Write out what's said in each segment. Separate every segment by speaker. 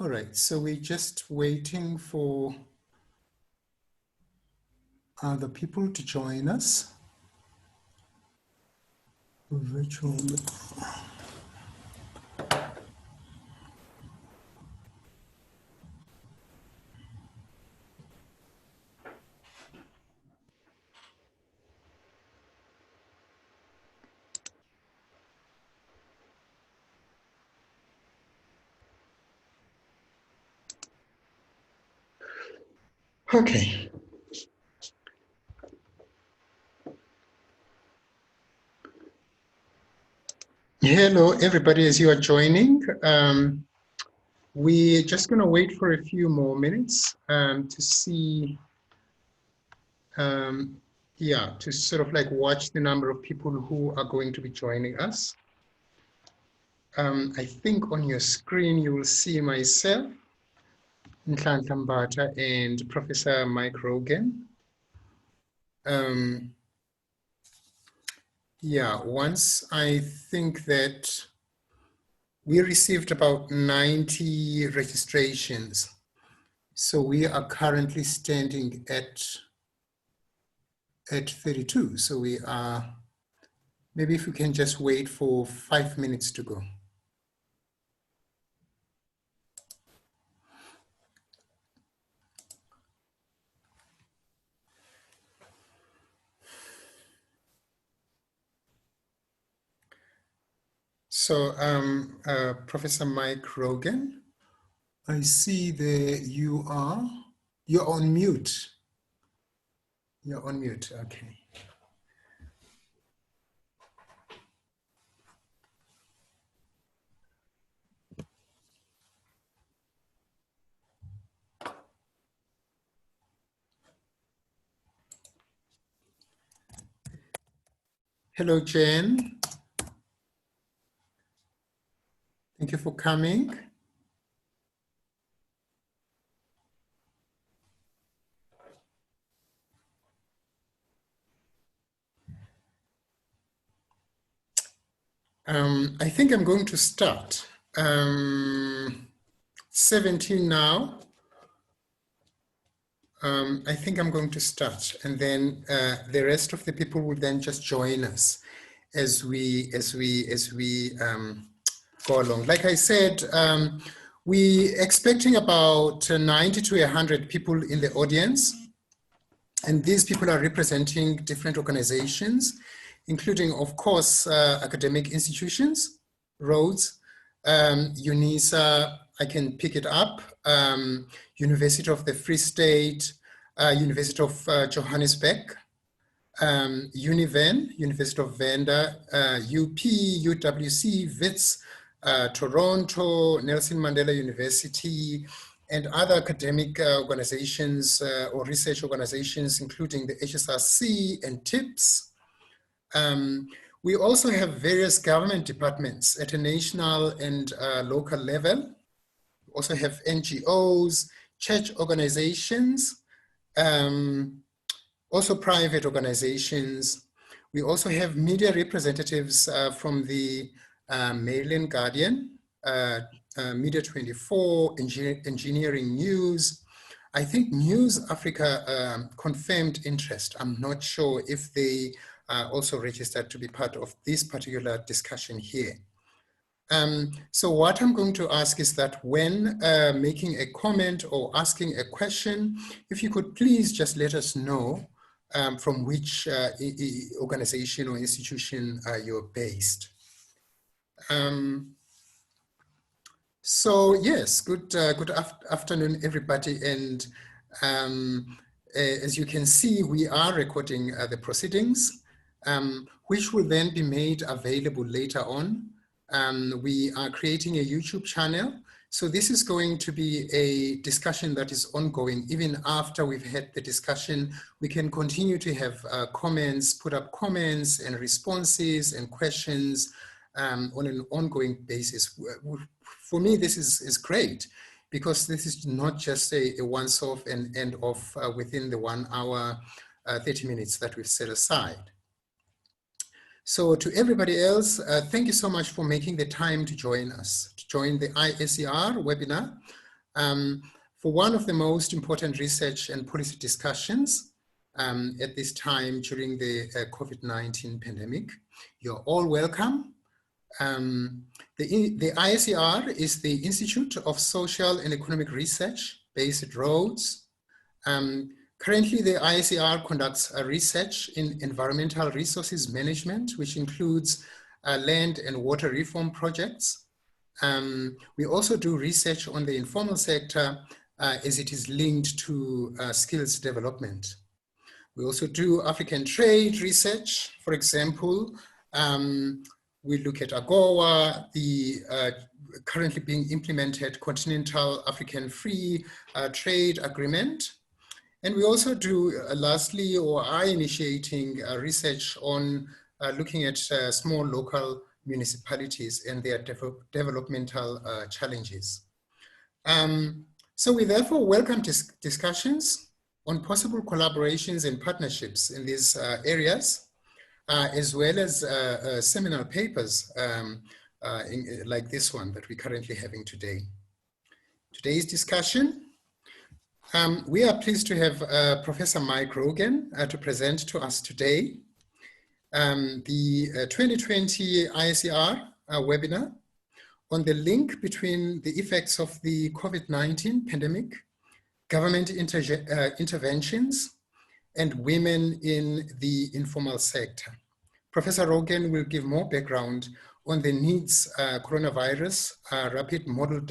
Speaker 1: All right, so we're just waiting for other people to join us. Virtual. Okay. Hello, everybody, as you are joining. We're just going to wait for a few more minutes to see, to sort of like watch the number of people who are going to be joining us. I think on your screen you will see myself, Nhlanhla Mbatha, and Professor Mike Rogan. Once I think that we received about 90 registrations. So we are currently standing at 32. So we are, maybe if we can just wait for 5 minutes to go. So Professor Mike Rogan, I see that you're on mute. You're on mute, okay. Hello, Jen. Thank you for coming. I think I'm going to start. 17 now. I think I'm going to start, and then the rest of the people will then just join us as we go along. Like I said, we're expecting about 90 to 100 people in the audience, and these people are representing different organizations, including, of course, academic institutions, Rhodes, UNISA, I can pick it up, University of the Free State, University of Johannesburg, UNIVEN, University of Venda, UP, UWC, WITS, Toronto, Nelson Mandela University, and other academic organizations or research organizations, including the HSRC and TIPS. We also have various government departments at a national and local level. We also have NGOs, church organizations, also private organizations. We also have media representatives from the Maryland Guardian, Media 24, Engineering News. I think News Africa confirmed interest. I'm not sure if they also registered to be part of this particular discussion here. So what I'm going to ask is that when making a comment or asking a question, if you could please just let us know from which organization or institution you're based. So yes, good afternoon, everybody. And as you can see, we are recording the proceedings, which will then be made available later on. We are creating a YouTube channel. So this is going to be a discussion that is ongoing. Even after we've had the discussion, we can continue to have comments, put up comments and responses and questions on an ongoing basis. For me, this is great, because this is not just a once-off and end off within the 1 hour, 30 minutes that we've set aside. So to everybody else, thank you so much for making the time to join us, to join the ISER webinar. for one of the most important research and policy discussions at this time during the COVID-19 pandemic. You're all welcome. The ISER is the Institute of Social and Economic Research based at Rhodes. Currently, the ISER conducts research in environmental resources management, which includes land and water reform projects. We also do research on the informal sector as it is linked to skills development. We also do African trade research. For example, we look at AGOA, the currently being implemented Continental African Free Trade Agreement. And we also do, lastly, or are initiating research on looking at small local municipalities and their developmental challenges. So we therefore welcome discussions on possible collaborations and partnerships in these areas, as well as seminar papers like this one that we're currently having today. Today's discussion, we are pleased to have Professor Mike Rogan to present to us today the 2020 ISER webinar on the link between the effects of the COVID-19 pandemic, government interventions, and women in the informal sector. Professor Rogan will give more background on the NEEDS coronavirus rapid mobile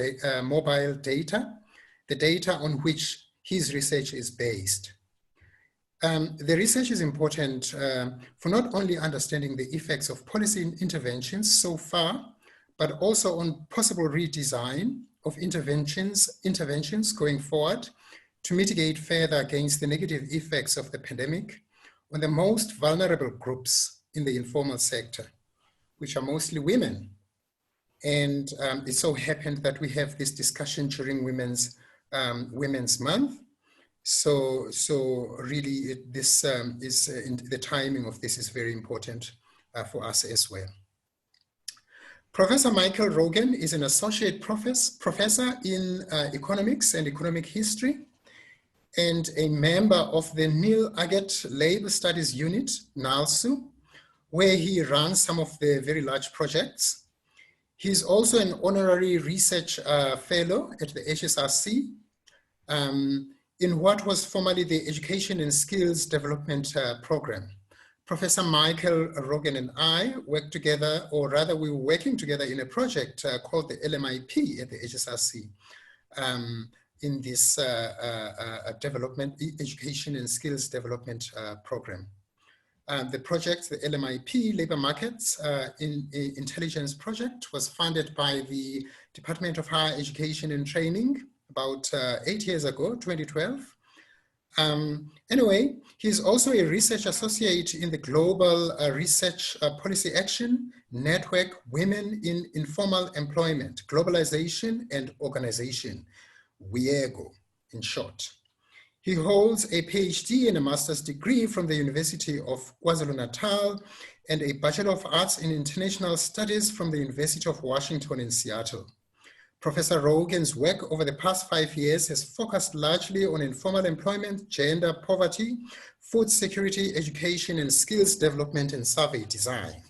Speaker 1: data, the data on which his research is based. The research is important for not only understanding the effects of policy interventions so far, but also on possible redesign of interventions going forward to mitigate further against the negative effects of the pandemic on the most vulnerable groups in the informal sector, which are mostly women. And it so happened that we have this discussion during Women's Month. So really this the timing of this is very important for us as well. Professor Michael Rogan is an associate professor in economics and economic history and a member of the Neil Agat Labour Studies Unit, NALSU, where he runs some of the very large projects. He's also an honorary research fellow at the HSRC in what was formerly the Education and Skills Development Program. Professor Michael Rogan and I worked together, or rather we were working together in a project called the LMIP at the HSRC in this Education and Skills Development Program. The project, the LMIP, Labor Markets Intelligence Project, was funded by the Department of Higher Education and Training about 8 years ago, 2012. Anyway, he's also a research associate in the Global Research Policy Action Network, Women in Informal Employment, Globalization and Organization, WIEGO in short. He holds a PhD and a master's degree from the University of KwaZulu-Natal and a Bachelor of Arts in International Studies from the University of Washington in Seattle. Professor Rogan's work over the past 5 years has focused largely on informal employment, gender poverty, food security, education, and skills development and survey design.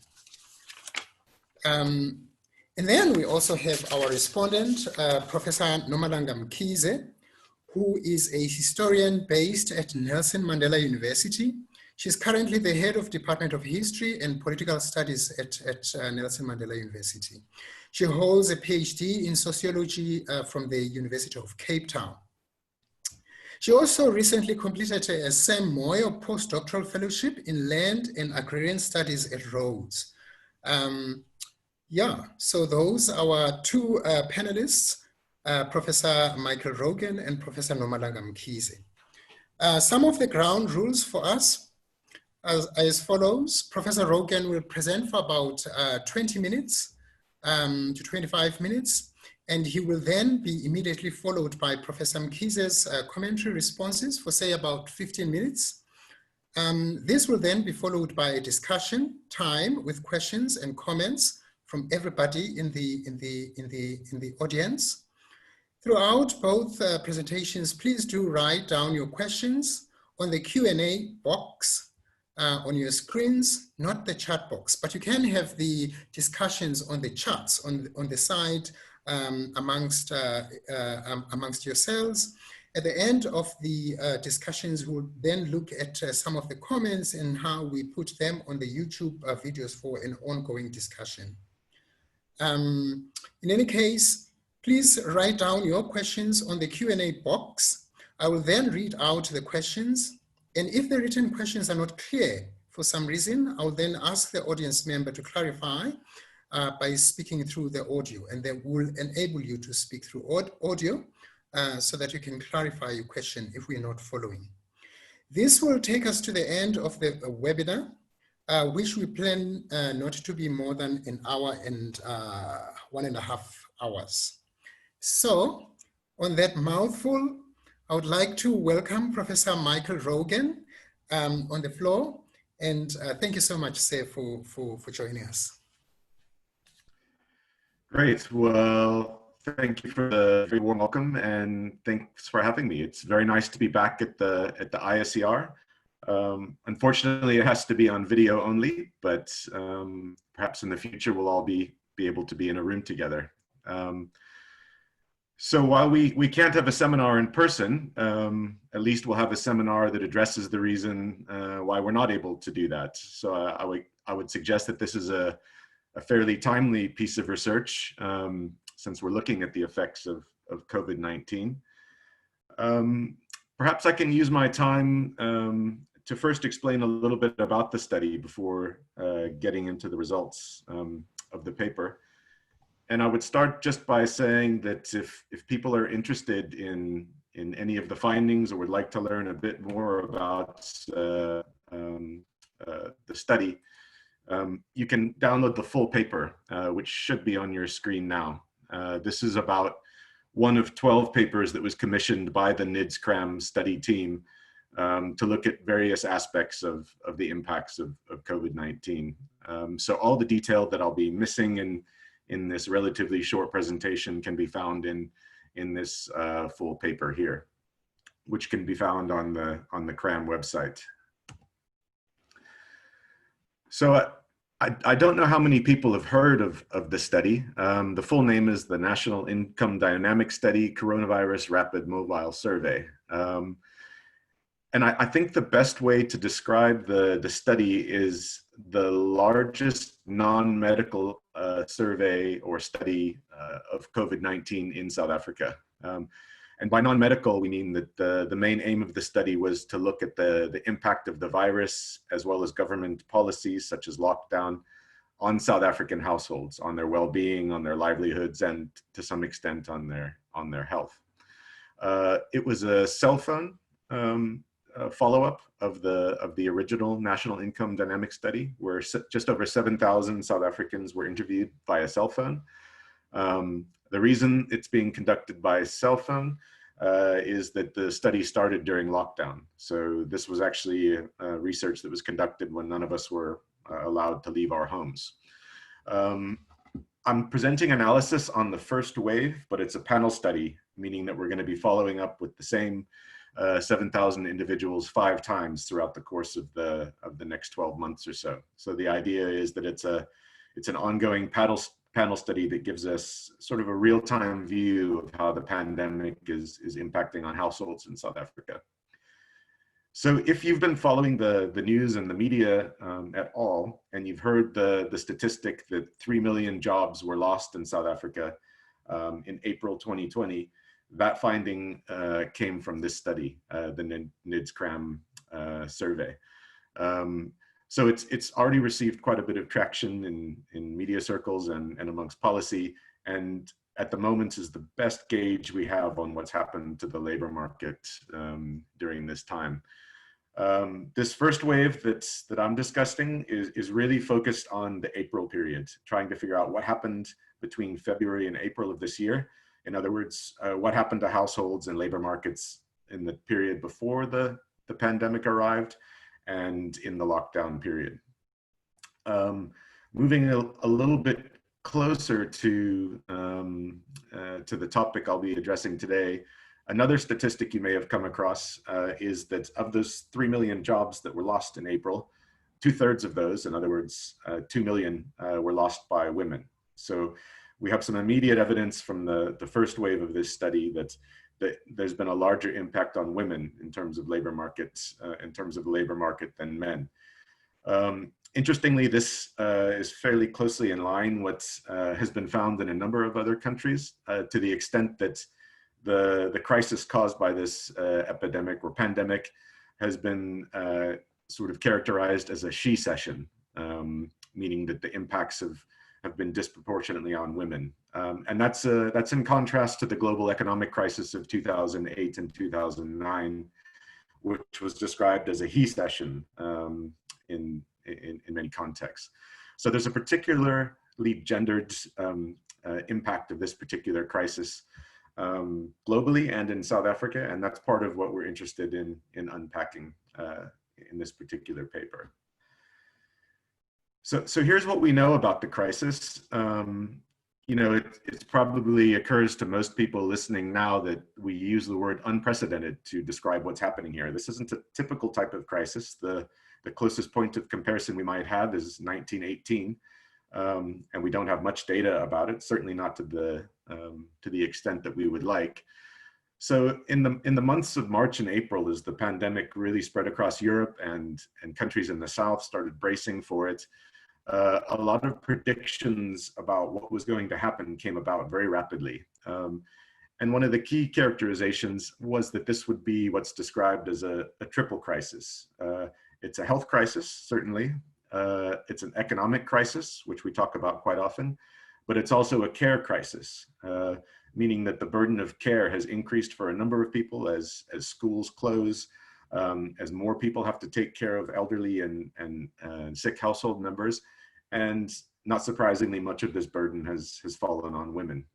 Speaker 1: And then we also have our respondent, Professor Nomalanga Mkhize, who is a historian based at Nelson Mandela University. She's currently the head of Department of History and Political Studies at Nelson Mandela University. She holds a PhD in sociology from the University of Cape Town. She also recently completed a Sam Moyo postdoctoral fellowship in land and agrarian studies at Rhodes. Yeah, so those are our two panelists, Professor Michael Rogan and Professor Nomalanga Mkhize. Some of the ground rules for us as follows. Professor Rogan will present for about 20 minutes to 25 minutes, and he will then be immediately followed by Professor Mkhize's commentary responses for say about 15 minutes. This will then be followed by a discussion time with questions and comments from everybody in the audience. Throughout both presentations, please do write down your questions on the Q&A box on your screens, not the chat box, but you can have the discussions on the chats on the side amongst yourselves. At the end of the discussions, we'll then look at some of the comments and how we put them on the YouTube videos for an ongoing discussion. In any case, please write down your questions on the Q&A box. I will then read out the questions. And if the written questions are not clear for some reason, I'll then ask the audience member to clarify by speaking through the audio, and they will enable you to speak through audio so that you can clarify your question if we're not following. This will take us to the end of the webinar, which we plan not to be more than an hour and 1.5 hours. So on that mouthful, I would like to welcome Professor Michael Rogan on the floor. And thank you so much, sir, for joining us.
Speaker 2: Great. Well, thank you for the very warm welcome, and thanks for having me. It's very nice to be back at the ISER. Unfortunately, it has to be on video only, but perhaps in the future we'll all be able to be in a room together. So while we can't have a seminar in person, at least we'll have a seminar that addresses the reason why we're not able to do that. So I would suggest that this is a fairly timely piece of research, since we're looking at the effects of COVID-19. Perhaps I can use my time to first explain a little bit about the study before getting into the results of the paper. And I would start just by saying that if people are interested in any of the findings or would like to learn a bit more about the study, you can download the full paper, which should be on your screen now. This is about one of 12 papers that was commissioned by the NIDS-CRAM study team to look at various aspects of the impacts of COVID-19. So all the detail that I'll be missing in this relatively short presentation can be found in this full paper here, which can be found on the CRAM website. So I don't know how many people have heard of the study. The full name is the National Income Dynamic Study Coronavirus Rapid Mobile Survey. And I think the best way to describe the study is the largest non-medical survey or study of COVID-19 in South Africa. And by non-medical, we mean that the main aim of the study was to look at the impact of the virus, as well as government policies such as lockdown, on South African households, on their well-being, on their livelihoods, and to some extent on their health. It was a cell phone follow-up of the original National Income Dynamic Study, where just over 7,000 South Africans were interviewed via cell phone. The reason it's being conducted by cell phone is that the study started during lockdown. So this was actually research that was conducted when none of us were allowed to leave our homes. I'm presenting analysis on the first wave, but it's a panel study, meaning that we're going to be following up with the same 7,000 individuals 5 times throughout the course of the next 12 months or so. So the idea is that it's an ongoing panel study that gives us sort of a real-time view of how the pandemic is impacting on households in South Africa. So if you've been following the news and the media at all, and you've heard the statistic that 3 million jobs were lost in South Africa in April 2020, that finding came from this study, the NIDS-CRAM survey. So it's already received quite a bit of traction in media circles and amongst policy, and at the moment is the best gauge we have on what's happened to the labor market during this time. This first wave that I'm discussing is really focused on the April period, trying to figure out what happened between February and April of this year. In other words, what happened to households and labor markets in the period before the pandemic arrived and in the lockdown period. Moving a little bit closer to the topic I'll be addressing today, another statistic you may have come across is that of those 3 million jobs that were lost in April, 2/3 of those, in other words, 2 million, were lost by women. So we have some immediate evidence from the first wave of this study that there's been a larger impact on women in terms of labor markets, than men. Interestingly, this is fairly closely in line what has been found in a number of other countries, to the extent that the crisis caused by this epidemic or pandemic has been sort of characterized as a she session, meaning that the impacts have been disproportionately on women. And that's in contrast to the global economic crisis of 2008 and 2009, which was described as a he session in many contexts. So there's a particularly gendered impact of this particular crisis globally and in South Africa, and that's part of what we're interested in unpacking in this particular paper. So here's what we know about the crisis. You know, it probably occurs to most people listening now that we use the word unprecedented to describe what's happening here. This isn't a typical type of crisis. The closest point of comparison we might have is 1918, and we don't have much data about it, certainly not to the extent that we would like. So in the months of March and April, as the pandemic really spread across Europe and countries in the South started bracing for it, a lot of predictions about what was going to happen came about very rapidly. And one of the key characterizations was that this would be what's described as a triple crisis. It's a health crisis, certainly. It's an economic crisis, which we talk about quite often, but it's also a care crisis, meaning that the burden of care has increased for a number of people as schools close, as more people have to take care of elderly and sick household members. And not surprisingly, much of this burden has fallen on women.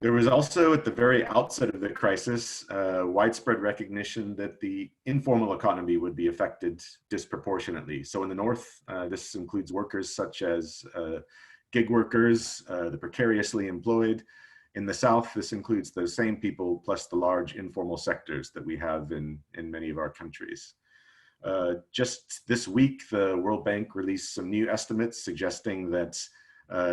Speaker 2: There was also, at the very outset of the crisis, widespread recognition that the informal economy would be affected disproportionately. So in the North, this includes workers such as gig workers, the precariously employed. In the South, this includes the same people plus the large informal sectors that we have in many of our countries. Just this week, the World Bank released some new estimates suggesting that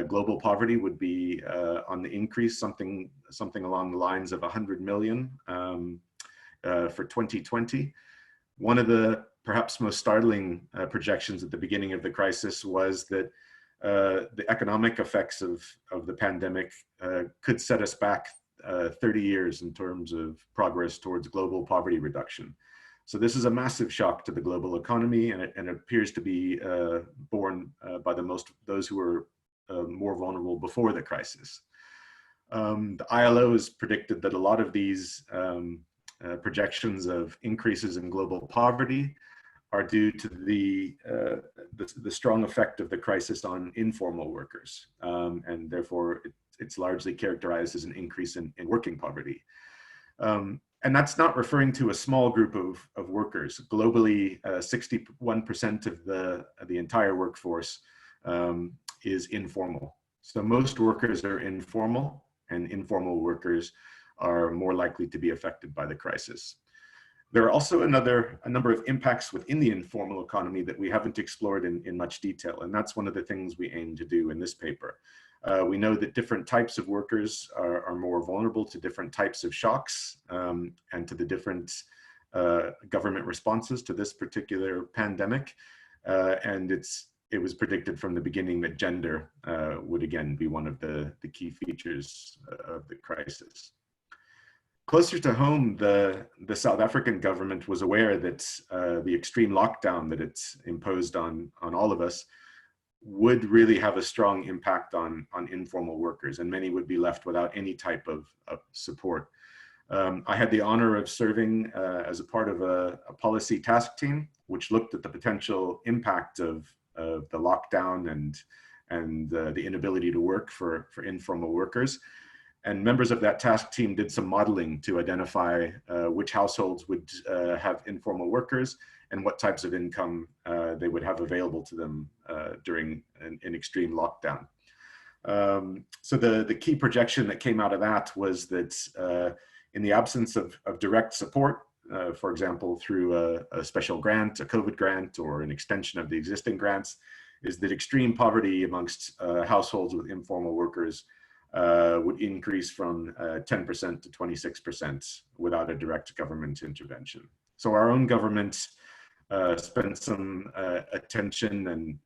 Speaker 2: global poverty would be on the increase, something along the lines of 100 million for 2020. One of the perhaps most startling projections at the beginning of the crisis was that the economic effects of the pandemic could set us back 30 years in terms of progress towards global poverty reduction. So this is a massive shock to the global economy, and it appears to be borne by those who were more vulnerable before the crisis. The ILO has predicted that a lot of these projections of increases in global poverty are due to the strong effect of the crisis on informal workers, and therefore it's largely characterized as an increase in working poverty. And that's not referring to a small group of workers. Globally, 61% of the entire workforce is informal. So most workers are informal, and informal workers are more likely to be affected by the crisis. There are also a number of impacts within the informal economy that we haven't explored in much detail, and that's one of the things we aim to do in this paper. We know that different types of workers are more vulnerable to different types of shocks and to the different government responses to this particular pandemic. And it was predicted from the beginning that gender would again be one of the key features of the crisis. Closer to home, the South African government was aware that the extreme lockdown that it's imposed on all of us would really have a strong impact on informal workers, and many would be left without any type of support. I had the honor of serving as a part of a policy task team, which looked at the potential impact of the lockdown and the inability to work for informal workers. And members of that task team did some modeling to identify which households would have informal workers and what types of income they would have available to them during an extreme lockdown. So the key projection that came out of that was that in the absence of direct support, for example, through a special grant, a COVID grant, or an extension of the existing grants, is that extreme poverty amongst households with informal workers would increase from 10% to 26% without a direct government intervention. So our own government spent some attention and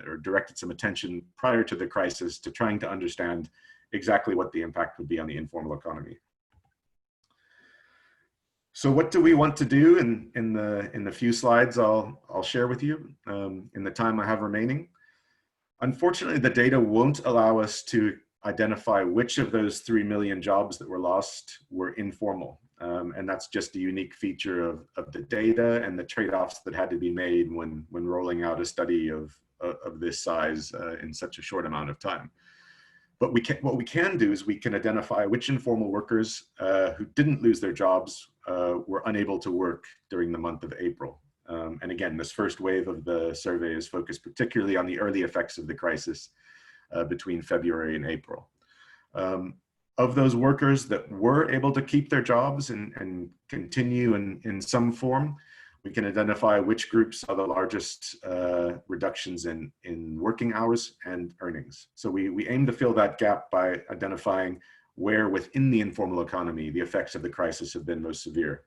Speaker 2: or directed some attention prior to the crisis to trying to understand exactly what the impact would be on the informal economy. So what do we want to do in the few slides I'll share with you in the time I have remaining? Unfortunately, the data won't allow us to identify which of those 3 million jobs that were lost were informal. And that's just a unique feature of the data and the trade-offs that had to be made when rolling out a study of this size in such a short amount of time. But what we can do is we can identify which informal workers who didn't lose their jobs were unable to work during the month of April. And again, this first wave of the survey is focused particularly on the early effects of the crisis between February and April. Of those workers that were able to keep their jobs and continue in some form, we can identify which groups saw the largest reductions in working hours and earnings. So we aim to fill that gap by identifying where within the informal economy the effects of the crisis have been most severe,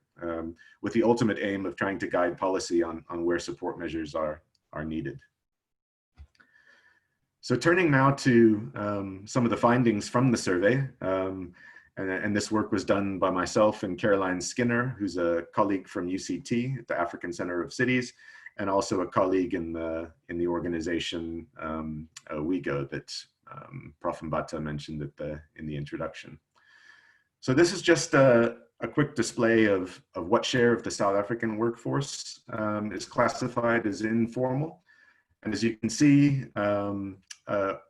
Speaker 2: with the ultimate aim of trying to guide policy on where support measures are needed. So turning now to some of the findings from the survey, and this work was done by myself and Caroline Skinner, who's a colleague from UCT at the African Center of Cities, and also a colleague in the organization WIGO that Prof. Mbatha mentioned in the introduction. So this is just a quick display of what share of the South African workforce is classified as informal. And as you can see,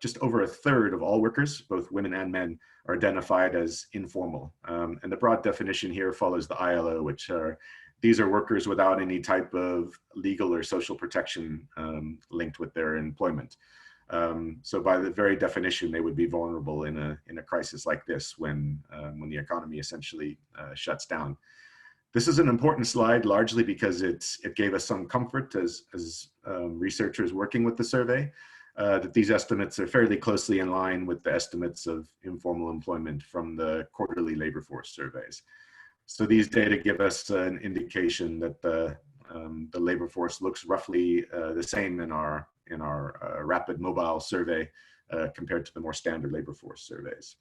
Speaker 2: just over a third of all workers, both women and men, are identified as informal. And the broad definition here follows the ILO, which these are workers without any type of legal or social protection linked with their employment. So by the very definition, they would be vulnerable in a crisis like this when the economy essentially shuts down. This is an important slide largely because it gave us some comfort as researchers working with the survey, that these estimates are fairly closely in line with the estimates of informal employment from the quarterly labor force surveys. So these data give us an indication that the labor force looks roughly the same in our rapid mobile survey compared to the more standard labor force surveys.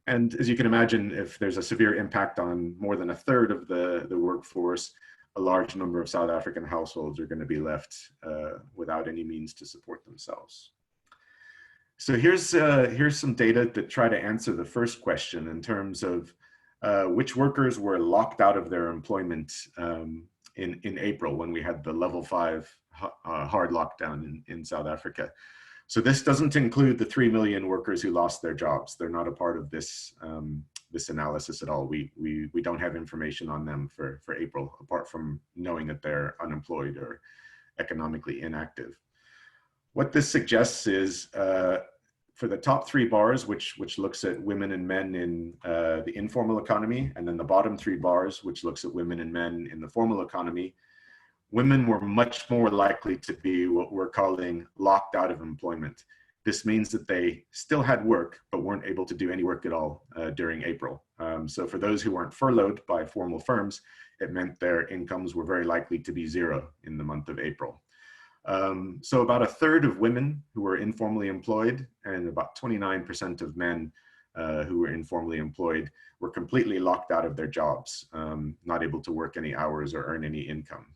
Speaker 2: And as you can imagine, if there's a severe impact on more than a third of the workforce, a large number of South African households are going to be left without any means to support themselves. So here's some data that try to answer the first question in terms of which workers were locked out of their employment in April when we had the level 5 hard lockdown in South Africa. So this doesn't include the 3 million workers who lost their jobs. They're not a part of this this analysis at all. We don't have information on them for April, apart from knowing that they're unemployed or economically inactive. What this suggests is for the top 3 bars, which looks at women and men in the informal economy, and then the bottom 3 bars, which looks at women and men in the formal economy, women were much more likely to be what we're calling locked out of employment. This means that they still had work, but weren't able to do any work at all during April. So for those who weren't furloughed by formal firms, it meant their incomes were very likely to be 0 in the month of April. So about a third of women who were informally employed and about 29% of men who were informally employed were completely locked out of their jobs, not able to work any hours or earn any income.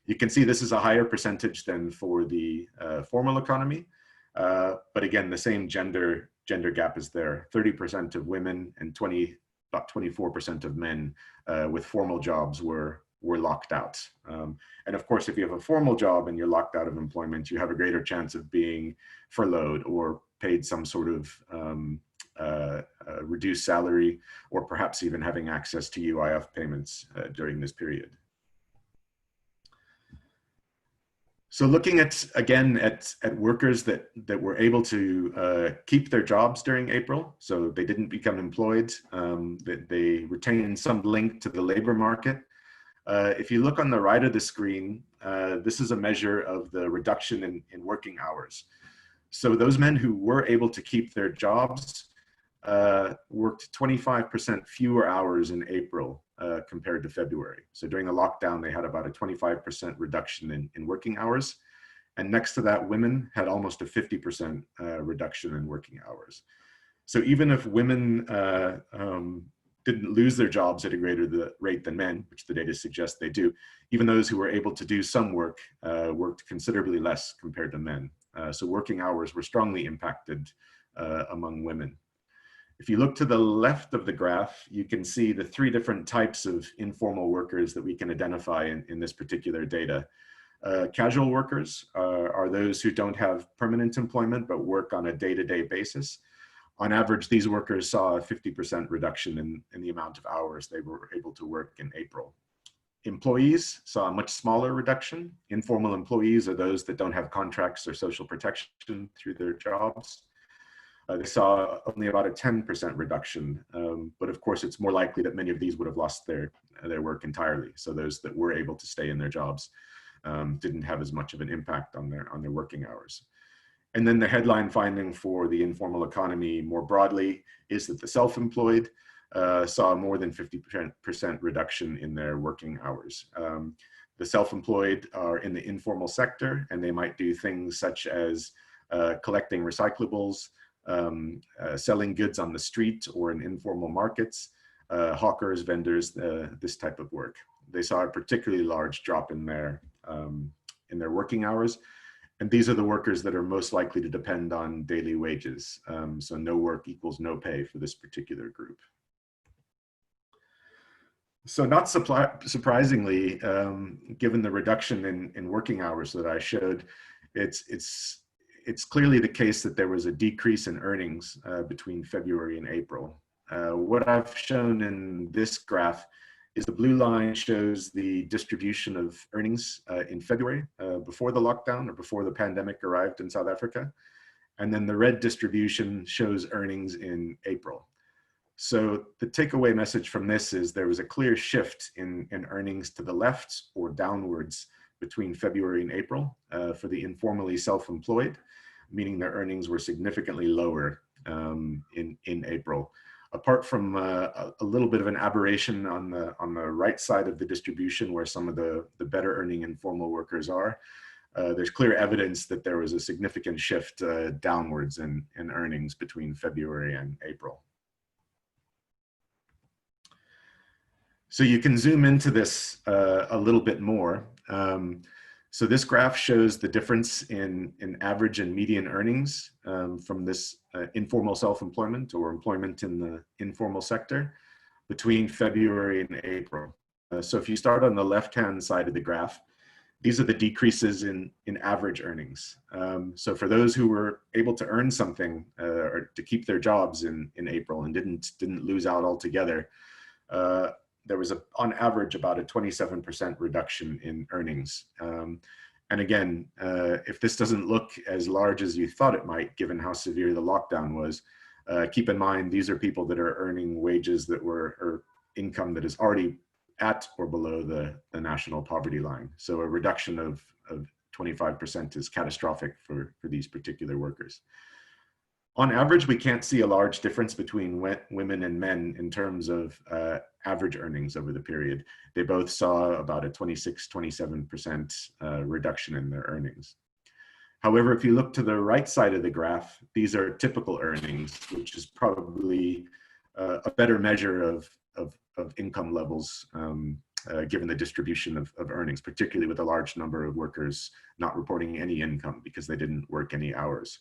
Speaker 2: You can see this is a higher percentage than for the formal economy, but again, the same gender gap is there. 30% of women and about 24% of men with formal jobs were locked out. And of course, if you have a formal job and you're locked out of employment, you have a greater chance of being furloughed or paid some sort of reduced salary, or perhaps even having access to UIF payments during this period. So looking again at workers that were able to keep their jobs during April, so they didn't become employed, that they retained some link to the labor market. If you look on the right of the screen, this is a measure of the reduction in working hours. So those men who were able to keep their jobs worked 25% fewer hours in April compared to February. So during the lockdown, they had about a 25% reduction in working hours. And next to that, women had almost a 50% reduction in working hours. So even if women didn't lose their jobs at a greater rate than men, which the data suggests they do, even those who were able to do some work worked considerably less compared to men. So working hours were strongly impacted among women. If you look to the left of the graph, you can see the three different types of informal workers that we can identify in this particular data. Casual workers are those who don't have permanent employment but work on a day-to-day basis. On average, these workers saw a 50% reduction in the amount of hours they were able to work in April. Employees saw a much smaller reduction. Informal employees are those that don't have contracts or social protection through their jobs. They saw only about a 10% reduction, but of course it's more likely that many of these would have lost their work entirely. So those that were able to stay in their jobs didn't have as much of an impact on their working hours. And then the headline finding for the informal economy more broadly is that the self-employed saw more than 50% reduction in their working hours. The self-employed are in the informal sector, and they might do things such as collecting recyclables, selling goods on the street or in informal markets, hawkers, vendors, this type of work. They saw a particularly large drop in their working hours. And these are the workers that are most likely to depend on daily wages. So no work equals no pay for this particular group. So not surprisingly, given the reduction in working hours that I showed, it's clearly the case that there was a decrease in earnings between February and April. What I've shown in this graph is the blue line shows the distribution of earnings in February, before the lockdown or before the pandemic arrived in South Africa. And then the red distribution shows earnings in April. So the takeaway message from this is there was a clear shift in earnings to the left or downwards between February and April for the informally self-employed, meaning their earnings were significantly lower in April. Apart from a little bit of an aberration on the right side of the distribution where some of the better earning informal workers are, there's clear evidence that there was a significant shift downwards in earnings between February and April. So you can zoom into this a little bit more. So this graph shows the difference in average and median earnings from this informal self-employment or employment in the informal sector between February and April. So if you start on the left-hand side of the graph, these are the decreases in average earnings. So for those who were able to earn something or to keep their jobs in April and didn't lose out altogether, there was on average about a 27% reduction in earnings. And again, if this doesn't look as large as you thought it might, given how severe the lockdown was, keep in mind these are people that are earning wages that were, or income that is already at or below the national poverty line. So a reduction of 25% is catastrophic for these particular workers. On average, we can't see a large difference between women and men in terms of average earnings over the period. They both saw about a 26–27% reduction in their earnings. However, if you look to the right side of the graph, these are typical earnings, which is probably a better measure of income levels given the distribution of earnings, particularly with a large number of workers not reporting any income because they didn't work any hours.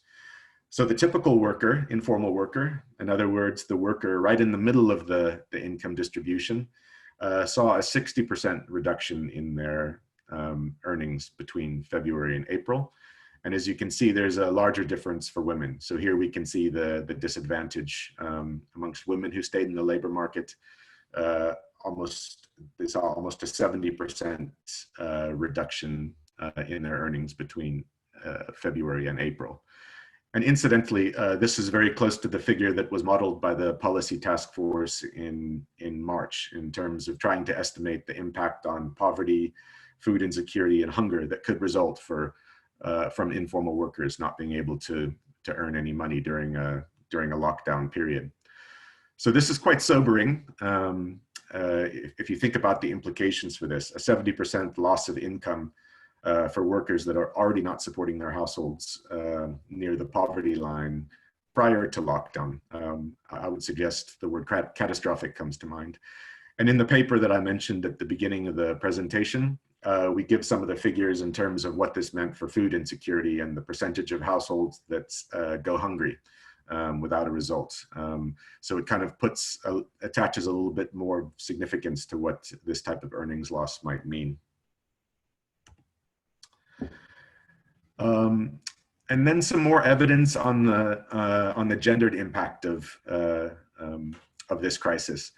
Speaker 2: So the typical worker, informal worker, in other words, the worker right in the middle of the income distribution, saw a 60% reduction in their earnings between February and April. And as you can see, there's a larger difference for women. So here we can see the disadvantage amongst women who stayed in the labor market. They saw almost a 70% reduction in their earnings between February and April. And incidentally, this is very close to the figure that was modeled by the policy task force in March in terms of trying to estimate the impact on poverty, food insecurity, and hunger that could result from informal workers not being able to earn any money during a lockdown period. So this is quite sobering. If you think about the implications for this, a 70% loss of income for workers that are already not supporting their households near the poverty line prior to lockdown. I would suggest the word catastrophic comes to mind. And in the paper that I mentioned at the beginning of the presentation, we give some of the figures in terms of what this meant for food insecurity and the percentage of households that go hungry without a result. So it kind of attaches a little bit more significance to what this type of earnings loss might mean. And then some more evidence on the gendered impact of this crisis.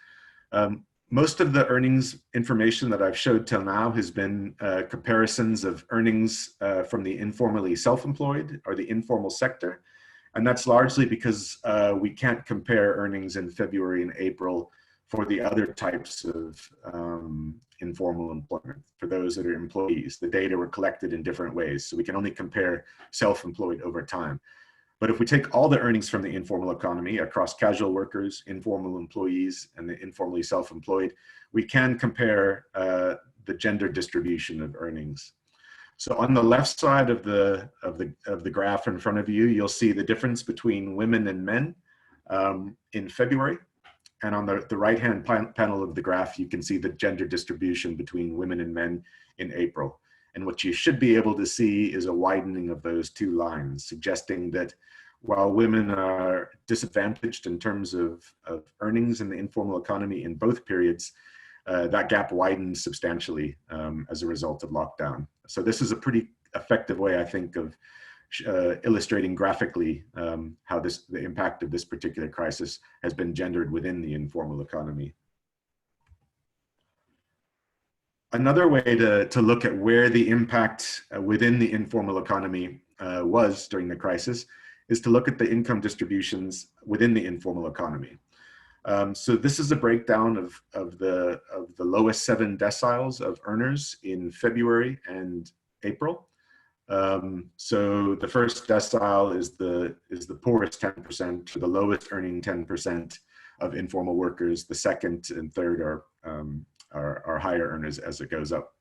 Speaker 2: Most of the earnings information that I've showed till now has been comparisons of earnings from the informally self-employed or the informal sector. And that's largely because we can't compare earnings in February and April for the other types of informal employment, for those that are employees. The data were collected in different ways, so we can only compare self-employed over time. But if we take all the earnings from the informal economy across casual workers, informal employees, and the informally self-employed, we can compare the gender distribution of earnings. So on the left side of the graph in front of you, you'll see the difference between women and men in February. And on the right-hand panel of the graph, you can see the gender distribution between women and men in April. And what you should be able to see is a widening of those two lines, suggesting that while women are disadvantaged in terms of earnings in the informal economy in both periods, that gap widens substantially as a result of lockdown. So this is a pretty effective way, I think, of illustrating graphically how the impact of this particular crisis has been gendered within the informal economy. Another way to look at where the impact within the informal economy was during the crisis is to look at the income distributions within the informal economy. So this is a breakdown of the lowest 7 deciles of earners in February and April. So the first decile is the poorest 10%, or the lowest earning 10% of informal workers. The second and third are higher earners as it goes up.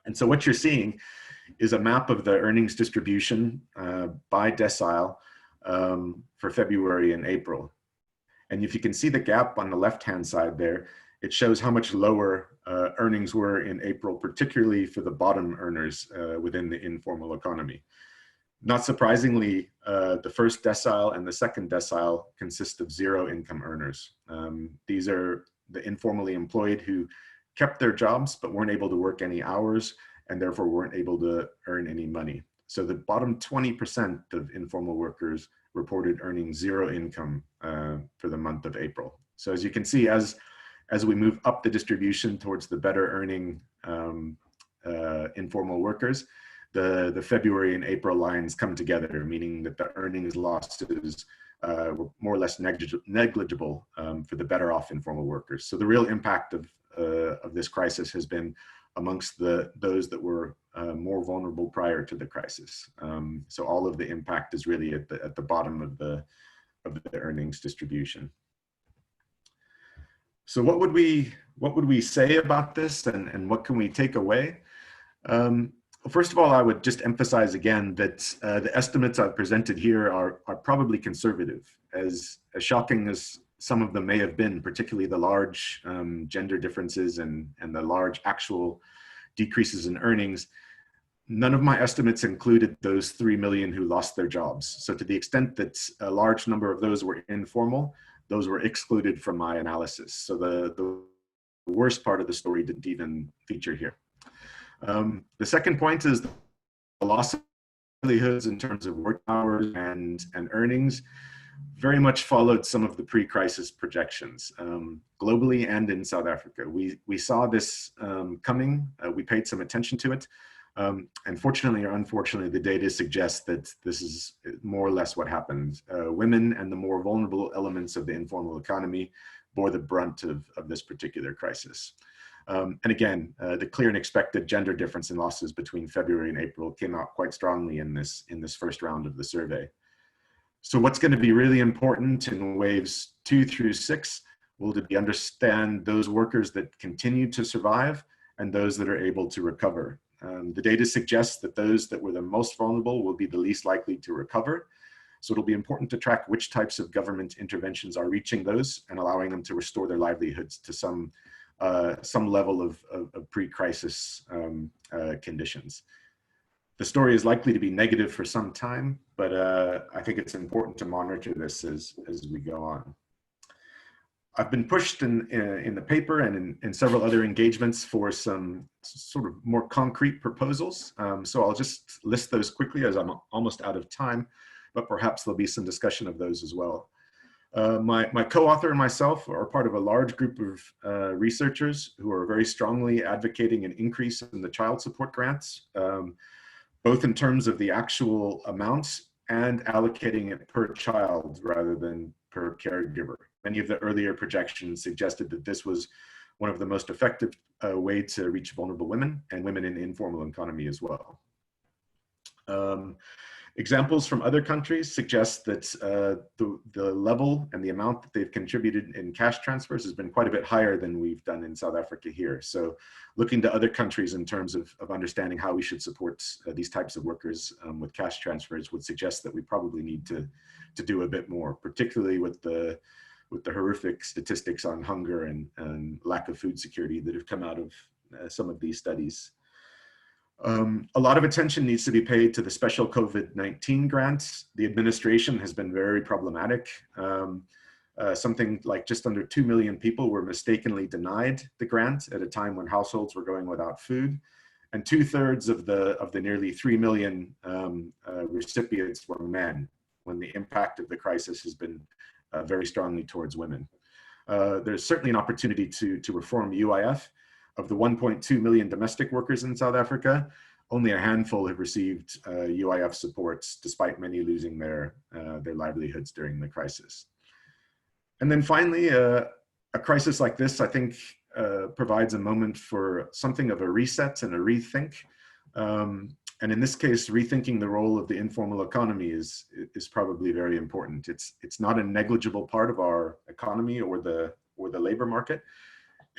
Speaker 2: And so what you're seeing is a map of the earnings distribution by decile for February and April. And if you can see the gap on the left-hand side there, it shows how much lower earnings were in April, particularly for the bottom earners within the informal economy. Not surprisingly, the first decile and the second decile consist of 0 income earners. These are the informally employed who kept their jobs but weren't able to work any hours and therefore weren't able to earn any money. So the bottom 20% of informal workers reported earning 0 income for the month of April. So as you can see, as we move up the distribution towards the better earning informal workers, the February and April lines come together, meaning that the earnings losses were more or less negligible for the better off informal workers. So the real impact of this crisis has been amongst those that were more vulnerable prior to the crisis. So all of the impact is really at the bottom of the earnings distribution. So what would we say about this, and what can we take away? First of all, I would just emphasize again that the estimates I've presented here are probably conservative. As shocking as some of them may have been, particularly the large gender differences and the large actual decreases in earnings, none of my estimates included those 3 million who lost their jobs. So to the extent that a large number of those were informal, those were excluded from my analysis. So the worst part of the story didn't even feature here. The second point is the loss of livelihoods in terms of work hours and earnings very much followed some of the pre-crisis projections globally and in South Africa. We saw this coming. We paid some attention to it. And fortunately or unfortunately, the data suggests that this is more or less what happened. Women and the more vulnerable elements of the informal economy bore the brunt of this particular crisis. And again, the clear and expected gender difference in losses between February and April came out quite strongly in this first round of the survey. So what's going to be really important in waves 2 through 6 will be understand those workers that continue to survive and those that are able to recover. The data suggests that those that were the most vulnerable will be the least likely to recover. So it'll be important to track which types of government interventions are reaching those and allowing them to restore their livelihoods to some level of pre-crisis conditions. The story is likely to be negative for some time, but I think it's important to monitor this as we go on. I've been pushed in the paper and in several other engagements for some sort of more concrete proposals. So I'll just list those quickly as I'm almost out of time, but perhaps there'll be some discussion of those as well. My co-author and myself are part of a large group of researchers who are very strongly advocating an increase in the child support grants, both in terms of the actual amounts and allocating it per child rather than per caregiver. Many of the earlier projections suggested that this was one of the most effective way to reach vulnerable women and women in the informal economy as well. Examples from other countries suggest that the level and the amount that they've contributed in cash transfers has been quite a bit higher than we've done in South Africa here. So looking to other countries in terms of understanding how we should support these types of workers with cash transfers would suggest that we probably need to do a bit more, particularly with the horrific statistics on hunger and lack of food security that have come out of some of these studies. A lot of attention needs to be paid to the special COVID-19 grants. The administration has been very problematic. Something like just under 2 million people were mistakenly denied the grant at a time when households were going without food. And 2/3 of the nearly 3 million recipients were men, when the impact of the crisis has been very strongly towards women. There's certainly an opportunity to reform UIF. Of the 1.2 million domestic workers in South Africa, only a handful have received UIF supports, despite many losing their livelihoods during the crisis. And then finally, a crisis like this, I think, provides a moment for something of a reset and a rethink. And in this case, rethinking the role of the informal economy is probably very important. It's not a negligible part of our economy or the labor market.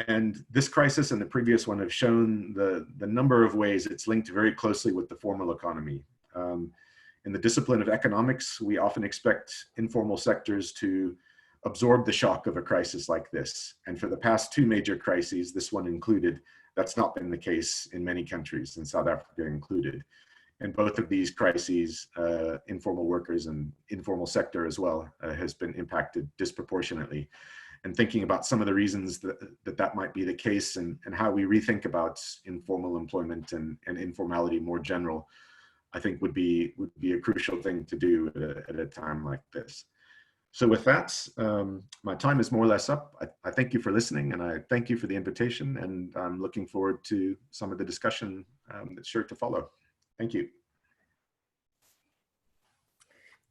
Speaker 2: And this crisis and the previous one have shown the number of ways it's linked very closely with the formal economy. In the discipline of economics, we often expect informal sectors to absorb the shock of a crisis like this. And for the past 2 major crises, this one included, that's not been the case in many countries, and South Africa included. In both of these crises, informal workers and informal sector as well has been impacted disproportionately. And thinking about some of the reasons that might be the case and how we rethink about informal employment and informality more general, I think would be a crucial thing to do at a time like this. So with that, my time is more or less up. I thank you for listening, and I thank you for the invitation, and I'm looking forward to some of the discussion that's sure to follow. Thank you.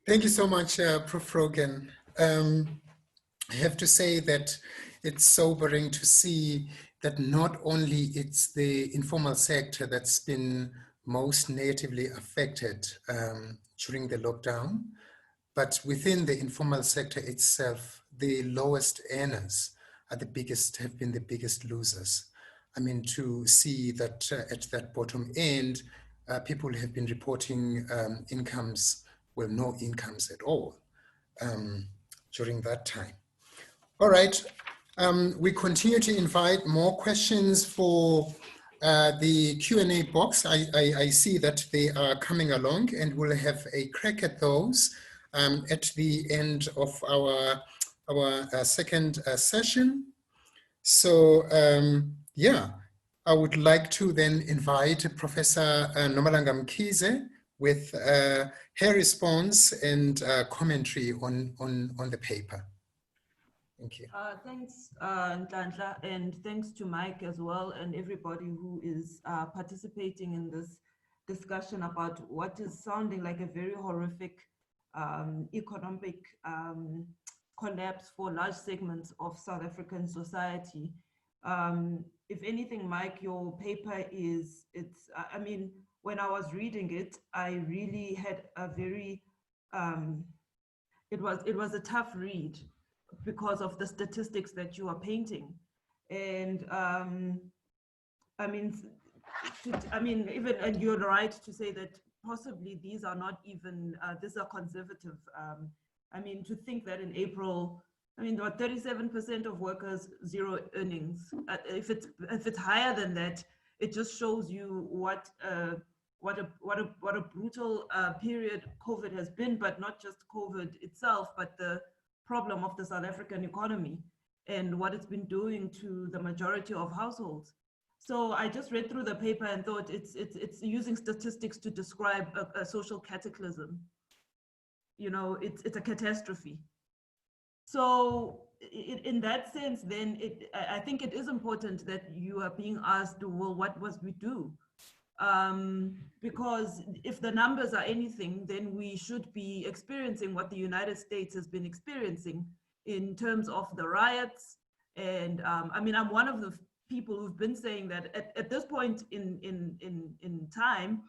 Speaker 1: Thank you so much, Prof. Rogan. I have to say that it's sobering to see that not only it's the informal sector that's been most negatively affected during the lockdown, but within the informal sector itself, the lowest earners have been the biggest losers. I mean, to see that at that bottom end, people have been reporting incomes, well, no incomes at all during that time. All right, we continue to invite more questions for the Q&A box. I see that they are coming along, and we'll have a crack at those at the end of our second session. So yeah, I would like to then invite Professor Nomalanga Mkhize with her response and commentary on the paper. Thank you.
Speaker 3: Thanks, Nhlanhla, and thanks to Mike as well, and everybody who is participating in this discussion about what is sounding like a very horrific economic collapse for large segments of South African society. If anything, Mike, your paper I mean, when I was reading it, I really had a very, it was a tough read because of the statistics that you are painting. And I mean, even, and you're right to say that possibly these are not even, these are conservative. I mean, to think that in April, I mean, about 37% of workers, zero earnings. If it's higher than that, it just shows you what a brutal period COVID has been, but not just COVID itself, but the problem of the South African economy and what it's been doing to the majority of households. So I just read through the paper and thought it's using statistics to describe a social cataclysm. You know, it's a catastrophe. So in that sense, then I think it is important that you are being asked, well, what must we do? Because if the numbers are anything, then we should be experiencing what the United States has been experiencing in terms of the riots. And I mean, I'm one of the people who've been saying that at this point in time,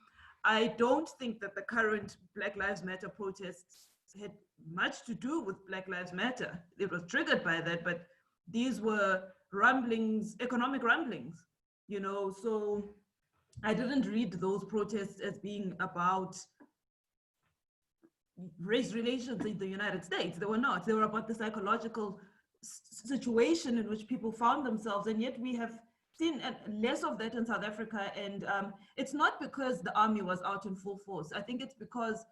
Speaker 3: I don't think that the current Black Lives Matter protests had much to do with Black Lives Matter. It was triggered by that, but these were rumblings, economic rumblings, you know, so I didn't read those protests as being about race relations in the United States. They were not. They were about the psychological situation in which people found themselves, and yet we have seen less of that in South Africa. And it's not because the army was out in full force. I think it's because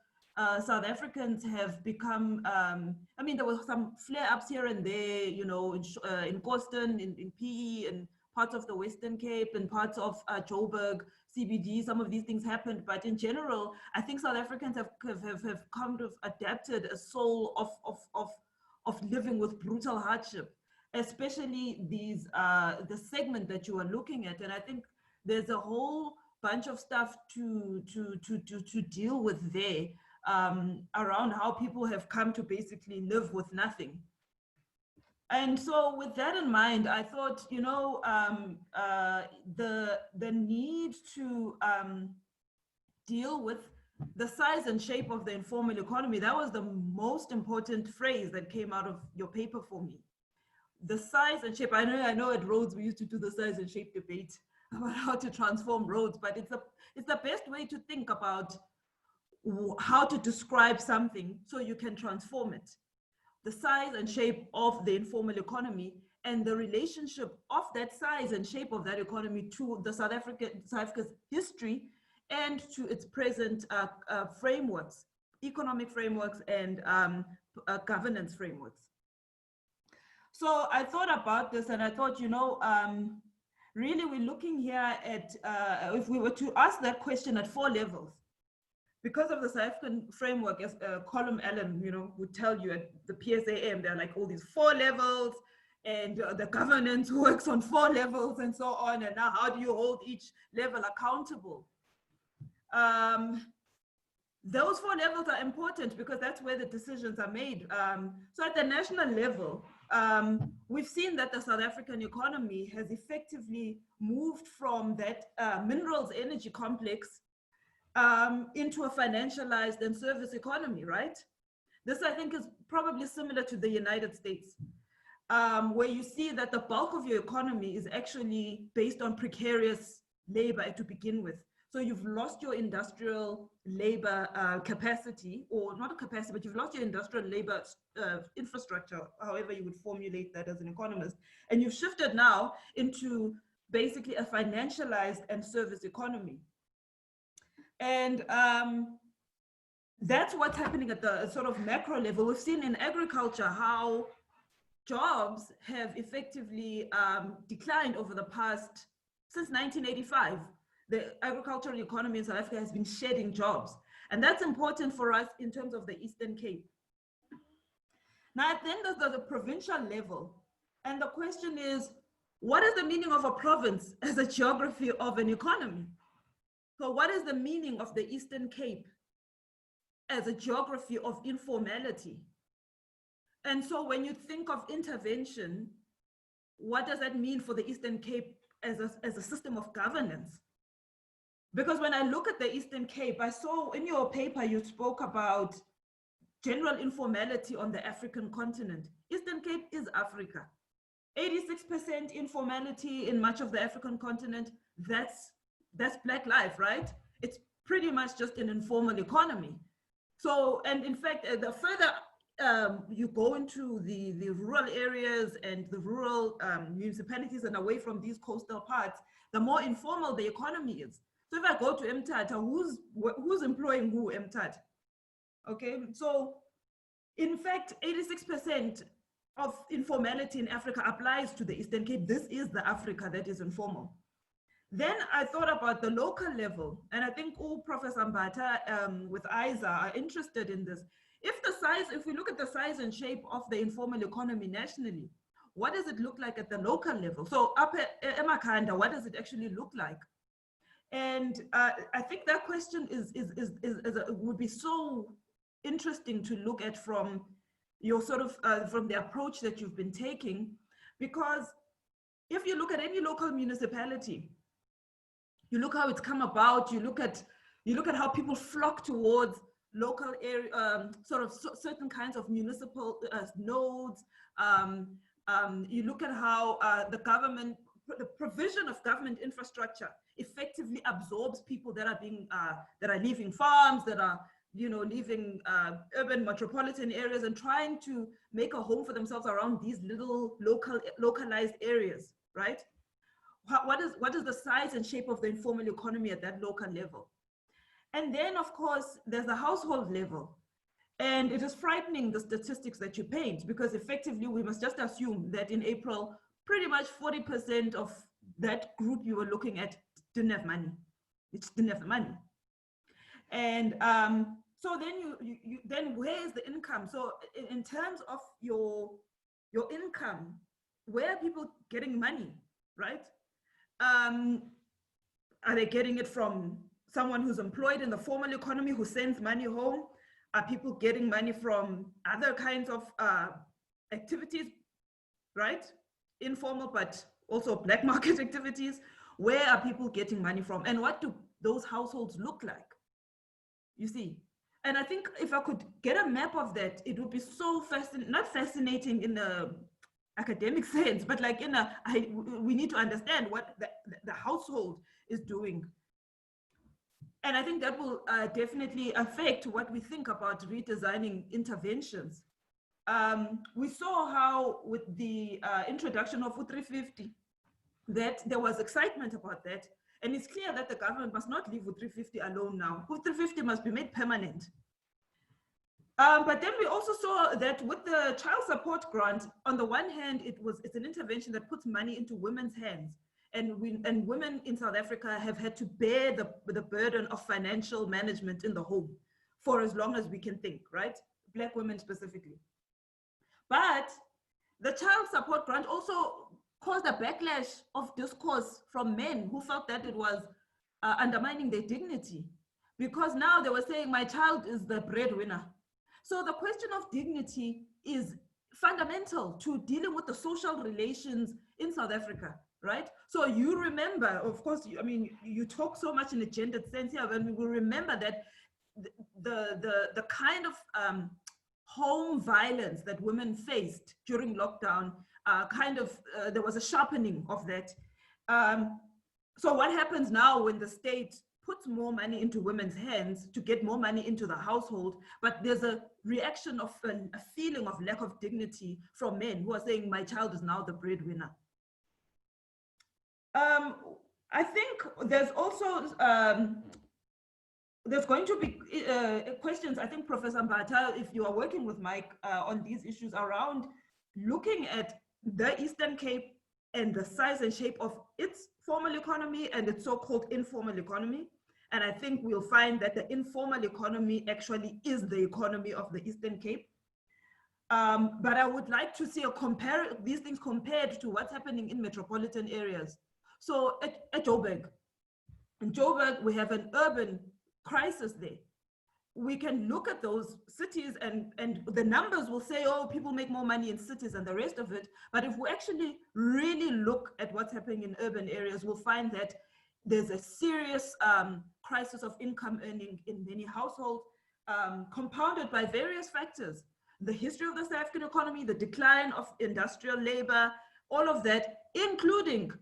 Speaker 3: South Africans have become, I mean, there were some flare-ups here and there, you know, in Kosten, in PE, and parts of the Western Cape, and parts of Joburg, CBD. Some of these things happened, but in general, I think South Africans have kind of adapted a soul of living with brutal hardship, especially these the segment that you are looking at. And I think there's a whole bunch of stuff to deal with there. Around how people have come to basically live with nothing. And so with that in mind, I thought, you know, the need to deal with the size and shape of the informal economy, that was the most important phrase that came out of your paper for me. The size and shape. I know at Rhodes we used to do the size and shape debate about how to transform Rhodes, but it's the best way to think about how to describe something so you can transform it. The size and shape of the informal economy and the relationship of that size and shape of that economy to the South Africa's history and to its present frameworks, economic frameworks and governance frameworks. So I thought about this and I thought, you know, really we're looking here at, if we were to ask that question at 4 levels, because of the South African framework, as Colm Allen, you know, would tell you at the PSAM, there are like all these 4 levels, and the governance works on 4 levels and so on. And now, how do you hold each level accountable? Those 4 levels are important because that's where the decisions are made. So at the national level, we've seen that the South African economy has effectively moved from that minerals energy complex into a financialized and service economy, right? This, I think, is probably similar to the United States, where you see that the bulk of your economy is actually based on precarious labor to begin with. So you've lost your industrial labor capacity, or not capacity, but you've lost your industrial labor infrastructure, however you would formulate that as an economist. And you've shifted now into basically a financialized and service economy. And that's what's happening at the sort of macro level. We've seen in agriculture how jobs have effectively declined over the past, since 1985. The agricultural economy in South Africa has been shedding jobs. And that's important for us in terms of the Eastern Cape. Now, then there's the provincial level. And the question is, what is the meaning of a province as a geography of an economy? So what is the meaning of the Eastern Cape as a geography of informality? And so when you think of intervention, what does that mean for the Eastern Cape as a system of governance? Because when I look at the Eastern Cape, I saw in your paper, you spoke about general informality on the African continent. Eastern Cape is Africa. 86% informality in much of the African continent, that's Black life, right? It's pretty much just an informal economy. So, and in fact, the further you go into the rural areas and the rural municipalities and away from these coastal parts, the more informal the economy is. So if I go to Mthatha, who's employing who Mthatha? Okay, so in fact, 86% of informality in Africa applies to the Eastern Cape. This is the Africa that is informal. Then I thought about the local level, and I think all Professor Mbatha with ISER are interested in this. If we look at the size and shape of the informal economy nationally, what does it look like at the local level? So up at Emakhanda, what does it actually look like? And I think that question would be so interesting to look at from your sort of from the approach that you've been taking, because if you look at any local municipality, you look how it's come about, you look at how people flock towards local area, certain kinds of municipal nodes. You look at how the provision of government infrastructure effectively absorbs people that are leaving farms, that are leaving urban metropolitan areas and trying to make a home for themselves around these little localized areas, right? What is the size and shape of the informal economy at that local level? And then, of course, there's the household level. And it is frightening, the statistics that you paint, because effectively we must just assume that in April, pretty much 40% of that group you were looking at didn't have money. It just didn't have the money. And so then then where is the income? So in terms of your income, where are people getting money, right? Are they getting it from someone who's employed in the formal economy who sends money home? Are people getting money from other kinds of activities, right? Informal, but also black market activities. Where are people getting money from? And what do those households look like? You see? And I think if I could get a map of that, it would be so not fascinating in the academic sense, but like we need to understand what the household is doing. And I think that will definitely affect what we think about redesigning interventions. We saw how with the introduction of U350, that there was excitement about that. And it's clear that the government must not leave U350 alone now. U350 must be made permanent. But then we also saw that with the child support grant, on the one hand, it's an intervention that puts money into women's hands. And women in South Africa have had to bear the burden of financial management in the home for as long as we can think, right? Black women specifically. But the child support grant also caused a backlash of discourse from men who felt that it was undermining their dignity, because now they were saying, my child is the breadwinner. So the question of dignity is fundamental to dealing with the social relations in South Africa, right? So you remember, of course, you talk so much in a gendered sense here, but we will remember that the kind of home violence that women faced during lockdown, there was a sharpening of that. So what happens now when the state puts more money into women's hands to get more money into the household, but there's a reaction of a feeling of lack of dignity from men who are saying, my child is now the breadwinner. I think there's also, there's going to be questions, I think, Professor Mbatha, if you are working with Mike on these issues around looking at the Eastern Cape and the size and shape of its formal economy and its so-called informal economy. And I think we'll find that the informal economy actually is the economy of the Eastern Cape. But I would like to see these things compared to what's happening in metropolitan areas. So at Joburg, In Joburg, we have an urban crisis there. We can look at those cities and the numbers will say, oh, people make more money in cities and the rest of it. But if we actually really look at what's happening in urban areas, we'll find that there's a serious crisis of income earning in many households, compounded by various factors. The history of the South African economy, the decline of industrial labor, all of that, including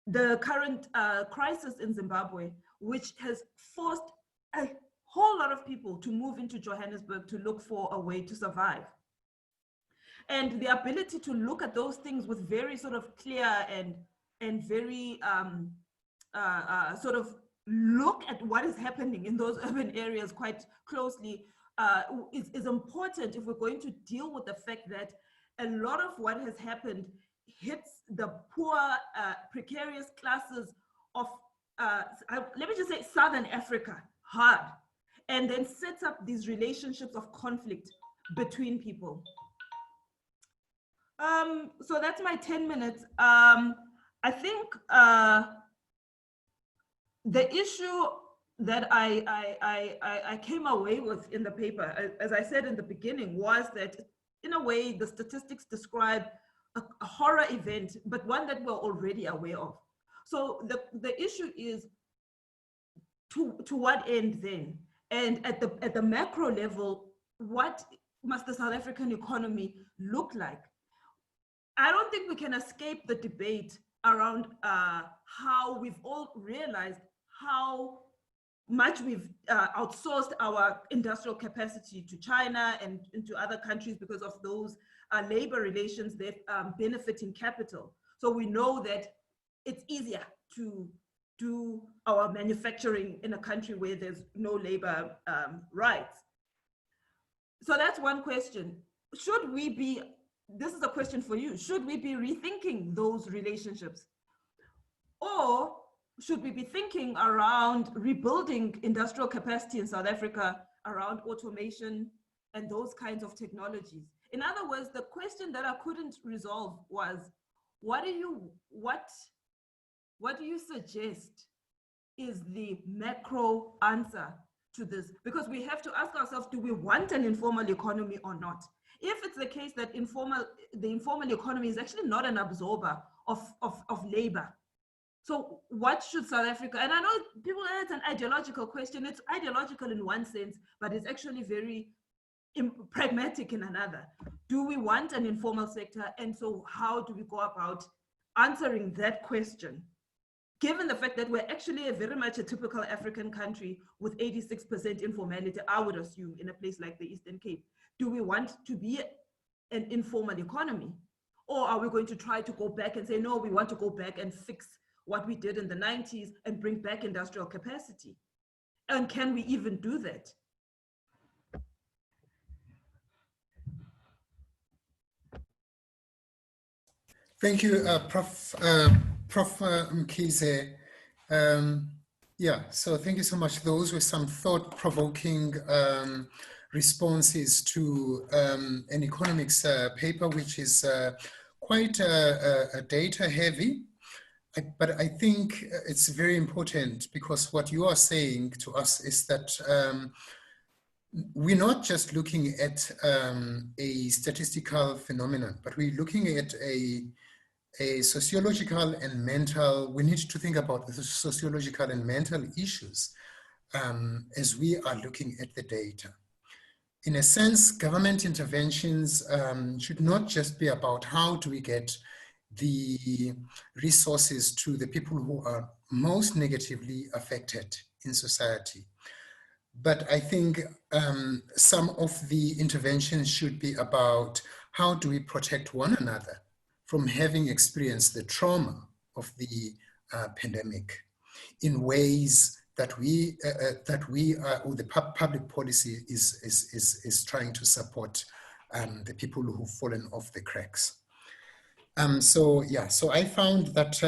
Speaker 3: the current crisis in Zimbabwe, which has forced a whole lot of people to move into Johannesburg to look for a way to survive. And the ability to look at those things with very sort of clear and very sort of look at what is happening in those urban areas quite closely is important if we're going to deal with the fact that a lot of what has happened hits the poor, precarious classes of, let me just say, Southern Africa hard, and then sets up these relationships of conflict between people. So that's my 10 minutes. I think the issue that I came away with in the paper, as I said in the beginning, was that in a way the statistics describe a horror event, but one that we're already aware of. So the issue is to what end then? And at the macro level, what must the South African economy look like? I don't think we can escape the debate around how we've all realized how much we've outsourced our industrial capacity to China and into other countries because of those labor relations that benefiting capital. So we know that it's easier to do our manufacturing in a country where there's no labor rights. So that's one question. Should we be, this is a question for you, should we be rethinking those relationships? Or should we be thinking around rebuilding industrial capacity in South Africa around automation and those kinds of technologies? In other words, the question that I couldn't resolve was, what do you suggest is the macro answer to this? Because we have to ask ourselves, do we want an informal economy or not? If it's the case that the informal economy is actually not an absorber of labor, so what should South Africa, and I know people, it's an ideological question, it's ideological in one sense, but it's actually very pragmatic in another. Do we want an informal sector? And so how do we go about answering that question? Given the fact that we're actually very much a typical African country with 86% informality, I would assume, in a place like the Eastern Cape. Do we want to be an informal economy? Or are we going to try to go back and say, no, we want to go back and fix what we did in the 90s and bring back industrial capacity? And can we even do that?
Speaker 1: Thank you, Prof. Mkhize. Yeah, so thank you so much. Those were some thought-provoking responses to an economics paper, which is quite data-heavy. But I think it's very important, because what you are saying to us is that we're not just looking at a statistical phenomenon, but we're looking at a sociological and mental. We need to think about the sociological and mental issues as we are looking at the data. In a sense, government interventions should not just be about how do we get the resources to the people who are most negatively affected in society. But I think some of the interventions should be about how do we protect one another from having experienced the trauma of the pandemic in ways that or the public policy is trying to support the people who've fallen off the cracks. So I found that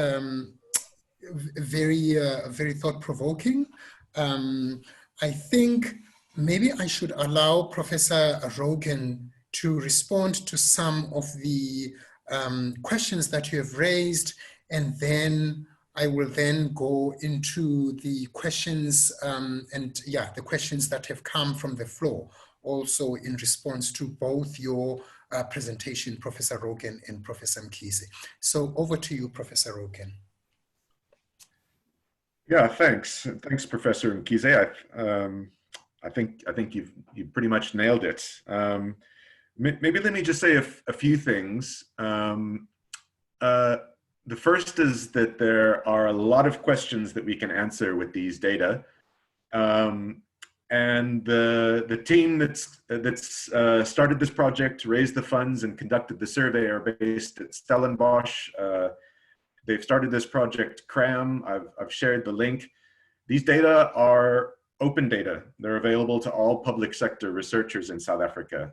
Speaker 1: very thought-provoking. I think maybe I should allow Professor Rogan to respond to some of the questions that you have raised, and then I will then go into the questions the questions that have come from the floor, also in response to both your presentation, Professor Rogan and Professor Mkhize. So over to you, Professor Rogan.
Speaker 2: Yeah, thanks. Thanks, Professor Mkhize. I think you've pretty much nailed it. Maybe let me just say a few things. The first is that there are a lot of questions that we can answer with these data. And the team that's started this project, raised the funds and conducted the survey are based at Stellenbosch. They've started this project CRAM. I've shared the link. These data are open data. They're available to all public sector researchers in South Africa.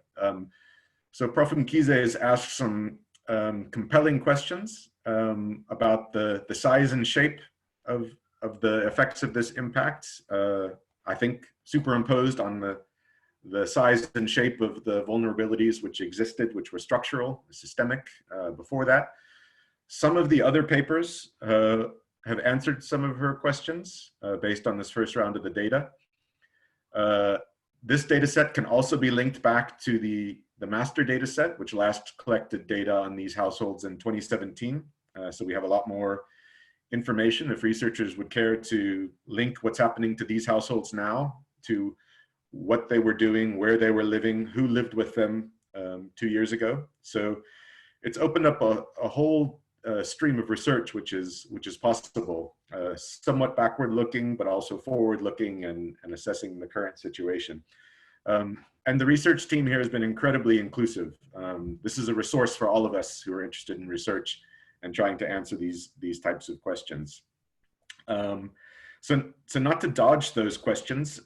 Speaker 2: So Prof. Mkhize has asked some compelling questions about the size and shape of the effects of this impact. I think superimposed on the size and shape of the vulnerabilities which existed, which were structural, systemic before that. Some of the other papers have answered some of her questions based on this first round of the data. This data set can also be linked back to the master data set, which last collected data on these households in 2017. So we have a lot more information if researchers would care to link what's happening to these households now to what they were doing, where they were living, who lived with them 2 years ago. So it's opened up a whole stream of research which is possible, somewhat backward looking, but also forward looking and assessing the current situation. And the research team here has been incredibly inclusive. This is a resource for all of us who are interested in research and trying to answer these types of questions. So not to dodge those questions,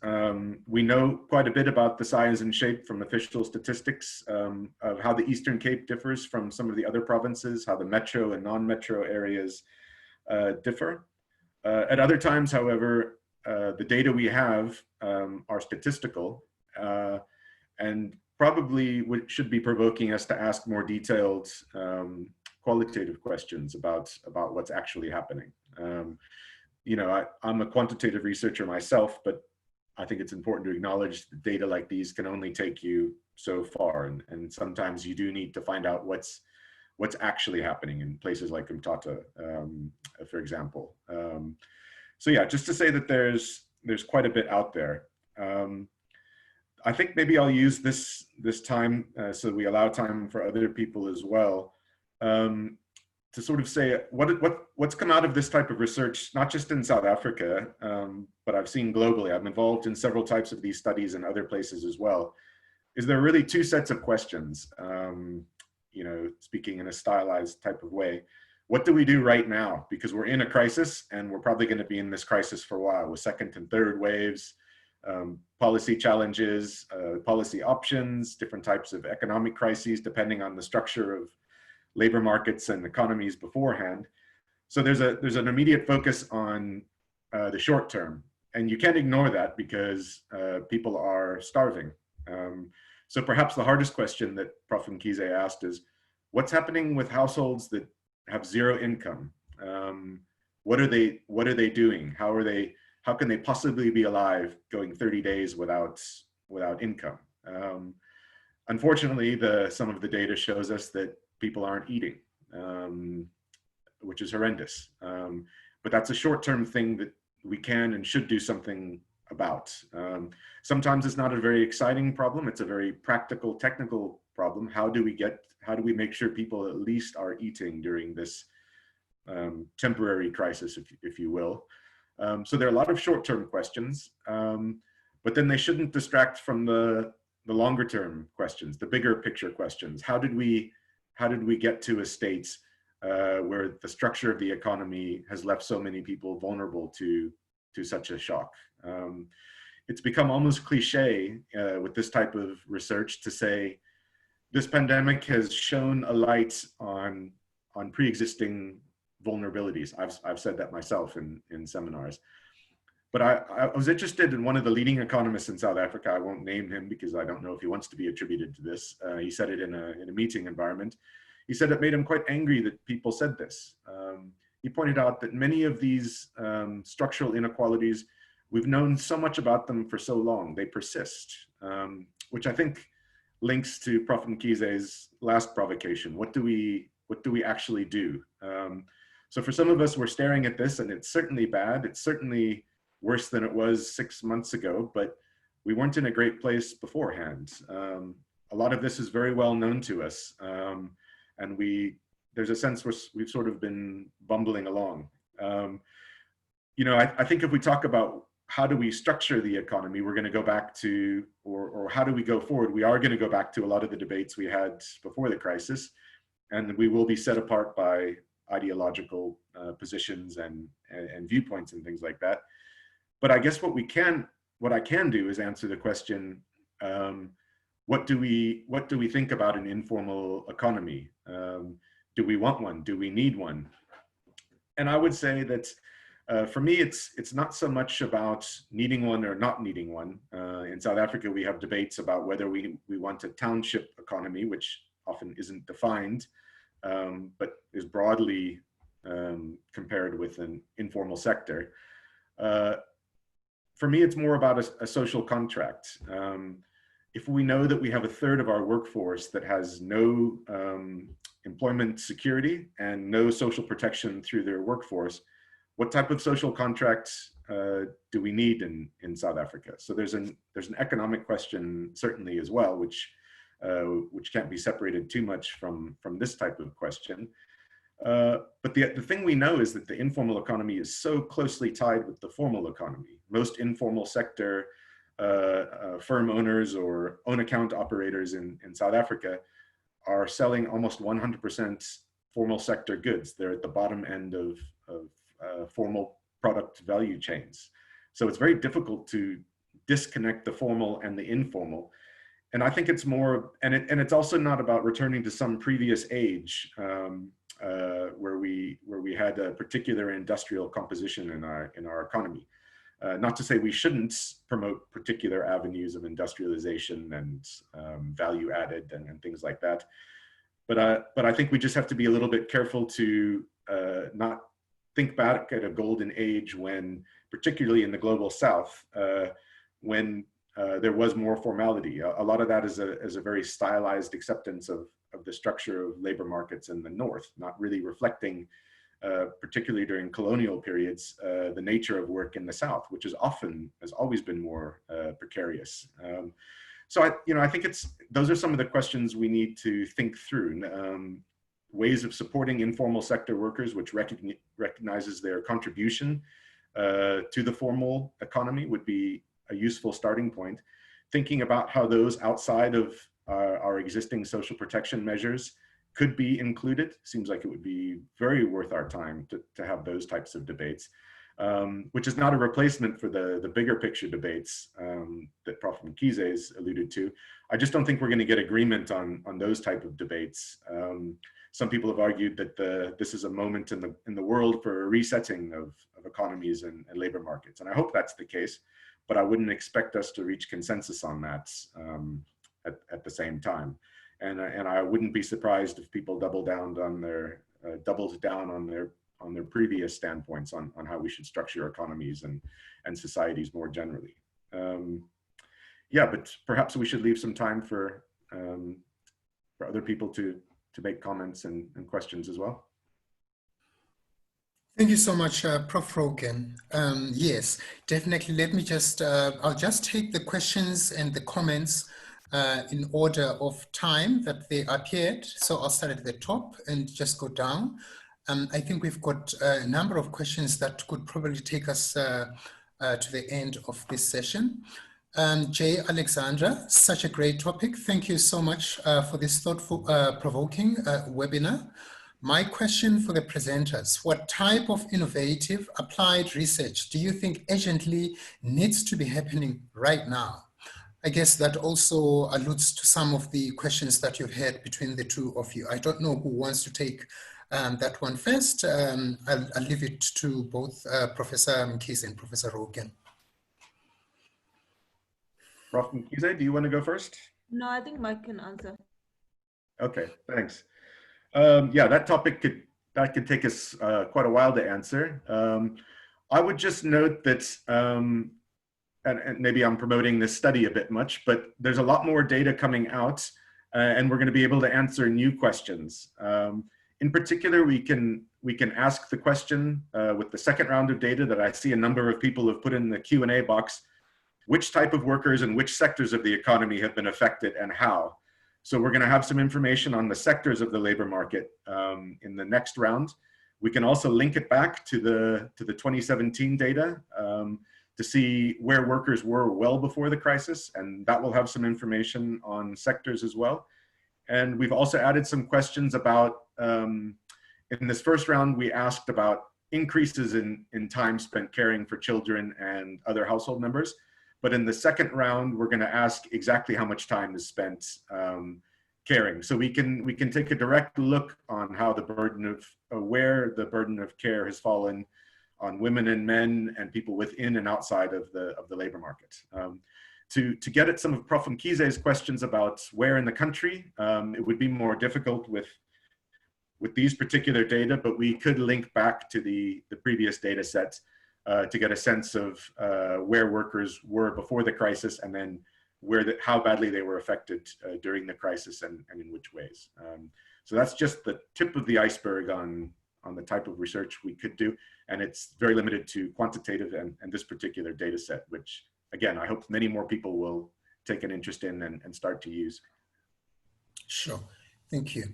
Speaker 2: we know quite a bit about the size and shape from official statistics of how the Eastern Cape differs from some of the other provinces, how the metro and non-metro areas differ. At other times, however, the data we have are statistical and probably should be provoking us to ask more detailed qualitative questions about what's actually happening. You know, I'm a quantitative researcher myself, but I think it's important to acknowledge that data like these can only take you so far. And sometimes you do need to find out what's actually happening in places like Mbatha, for example. So yeah, just to say that there's quite a bit out there. I think maybe I'll use this time so we allow time for other people as well. To sort of say what's come out of this type of research, not just in South Africa, but I've seen globally. I'm involved in several types of these studies in other places as well. Is there really two sets of questions, you know, speaking in a stylized type of way. What do we do right now? Because we're in a crisis and we're probably going to be in this crisis for a while with second and third waves, policy challenges, policy options, different types of economic crises, depending on the structure of labor markets and economies beforehand. So there's an immediate focus on the short term, and you can't ignore that because people are starving. So perhaps the hardest question that Prof. Mkhize asked is, what's happening with households that have zero income? What are they doing? How can they possibly be alive going 30 days without income? Unfortunately, some of the data shows us that people aren't eating, which is horrendous. But that's a short-term thing that we can and should do something about. Sometimes it's not a very exciting problem. It's a very practical, technical problem. How do we make sure people at least are eating during this temporary crisis, if you will? So there are a lot of short-term questions, but then they shouldn't distract from the longer-term questions, the bigger picture questions. How did we get to a state where the structure of the economy has left so many people vulnerable to such a shock? It's become almost cliche with this type of research to say this pandemic has shone a light on pre-existing vulnerabilities. I've said that myself in seminars. But I was interested in one of the leading economists in South Africa. I won't name him because I don't know if he wants to be attributed to this. He said it in a meeting environment. He said it made him quite angry that people said this. he pointed out that many of these structural inequalities, we've known so much about them for so long, they persist, which I think links to Prof. Mkhize's last provocation. What do we actually do? So for some of us, we're staring at this and it's certainly bad. It's certainly worse than it was 6 months ago, but we weren't in a great place beforehand. A lot of this is very well known to us. And there's a sense we've sort of been bumbling along. You know, I think if we talk about how do we structure the economy, we're going to go back to, or how do we go forward? We are going to go back to a lot of the debates we had before the crisis, and we will be set apart by ideological positions and viewpoints and things like that. But I guess what I can do is answer the question, what do we think about an informal economy? Do we want one? Do we need one? And I would say that for me, it's not so much about needing one or not needing one. In South Africa, we have debates about whether we want a township economy, which often isn't defined, but is broadly compared with an informal sector. For me, it's more about a social contract. If we know that we have a third of our workforce that has no employment security and no social protection through their workforce, what type of social contracts do we need in South Africa? So there's an economic question certainly as well, which can't be separated too much from this type of question. But the thing we know is that the informal economy is so closely tied with the formal economy. Most informal sector firm owners or own account operators in South Africa are selling almost 100% formal sector goods. They're at the bottom end of formal product value chains. So it's very difficult to disconnect the formal and the informal. And I think it's more, and it's also not about returning to some previous age where we had a particular industrial composition in our economy. Not to say we shouldn't promote particular avenues of industrialization and value added and things like that. But I think we just have to be a little bit careful to not think back at a golden age when, particularly in the global South, when there was more formality. A lot of that is a very stylized acceptance of the structure of labor markets in the North, not really reflecting, particularly during colonial periods, the nature of work in the South, which has always been more precarious. So I think those are some of the questions we need to think through. Ways of supporting informal sector workers, which recognizes their contribution to the formal economy, would be a useful starting point. Thinking about how those outside of our existing social protection measures could be included seems like it would be very worth our time to have those types of debates, which is not a replacement for the bigger picture debates that Prof. Mkhize alluded to. I just don't think we're going to get agreement on those type of debates. Some people have argued that this is a moment in the world for a resetting of economies and labor markets, and I hope that's the case. But I wouldn't expect us to reach consensus on that at the same time. And I wouldn't be surprised if people doubled down on their previous standpoints on how we should structure economies and societies more generally. Yeah, but perhaps we should leave some time for other people to make comments and questions as well.
Speaker 1: Thank you so much, Prof. Rogan. Yes, definitely. Let me I'll just take the questions and the comments in order of time that they appeared. So I'll start at the top and just go down. I think we've got a number of questions that could probably take us to the end of this session. Jay Alexandra, such a great topic. Thank you so much for this thought-provoking webinar. My question for the presenters: what type of innovative applied research do you think urgently needs to be happening right now? I guess that also alludes to some of the questions that you've had between the two of you. I don't know who wants to take that one first. I'll leave it to both Professor Mkhize and Professor Rogan.
Speaker 2: Prof. Mkhize, do you want to go first?
Speaker 3: No, I think Mike can answer.
Speaker 2: Okay, thanks. Yeah, that topic that could take us quite a while to answer. I would just note that, and maybe I'm promoting this study a bit much, but there's a lot more data coming out, and we're going to be able to answer new questions. In particular, we can ask the question with the second round of data that I see a number of people have put in the Q&A box, which type of workers and which sectors of the economy have been affected and how. So we're going to have some information on the sectors of the labor market in the next round. We can also link it back to the 2017 data to see where workers were well before the crisis, and that will have some information on sectors as well. And we've also added some questions about, in this first round, we asked about increases in time spent caring for children and other household members. But in the second round, we're going to ask exactly how much time is spent caring. So we can take a direct look on how the burden of, where the burden of care has fallen on women and men and people within and outside of the labor market. To get at some of Prof. Mkhize's questions about where in the country, it would be more difficult with these particular data, but we could link back to the previous data sets to get a sense of where workers were before the crisis, and then how badly they were affected during the crisis and in which ways. So that's just the tip of the iceberg on the type of research we could do. And it's very limited to quantitative and this particular data set, which again, I hope many more people will take an interest in and start to use.
Speaker 1: Sure, thank you.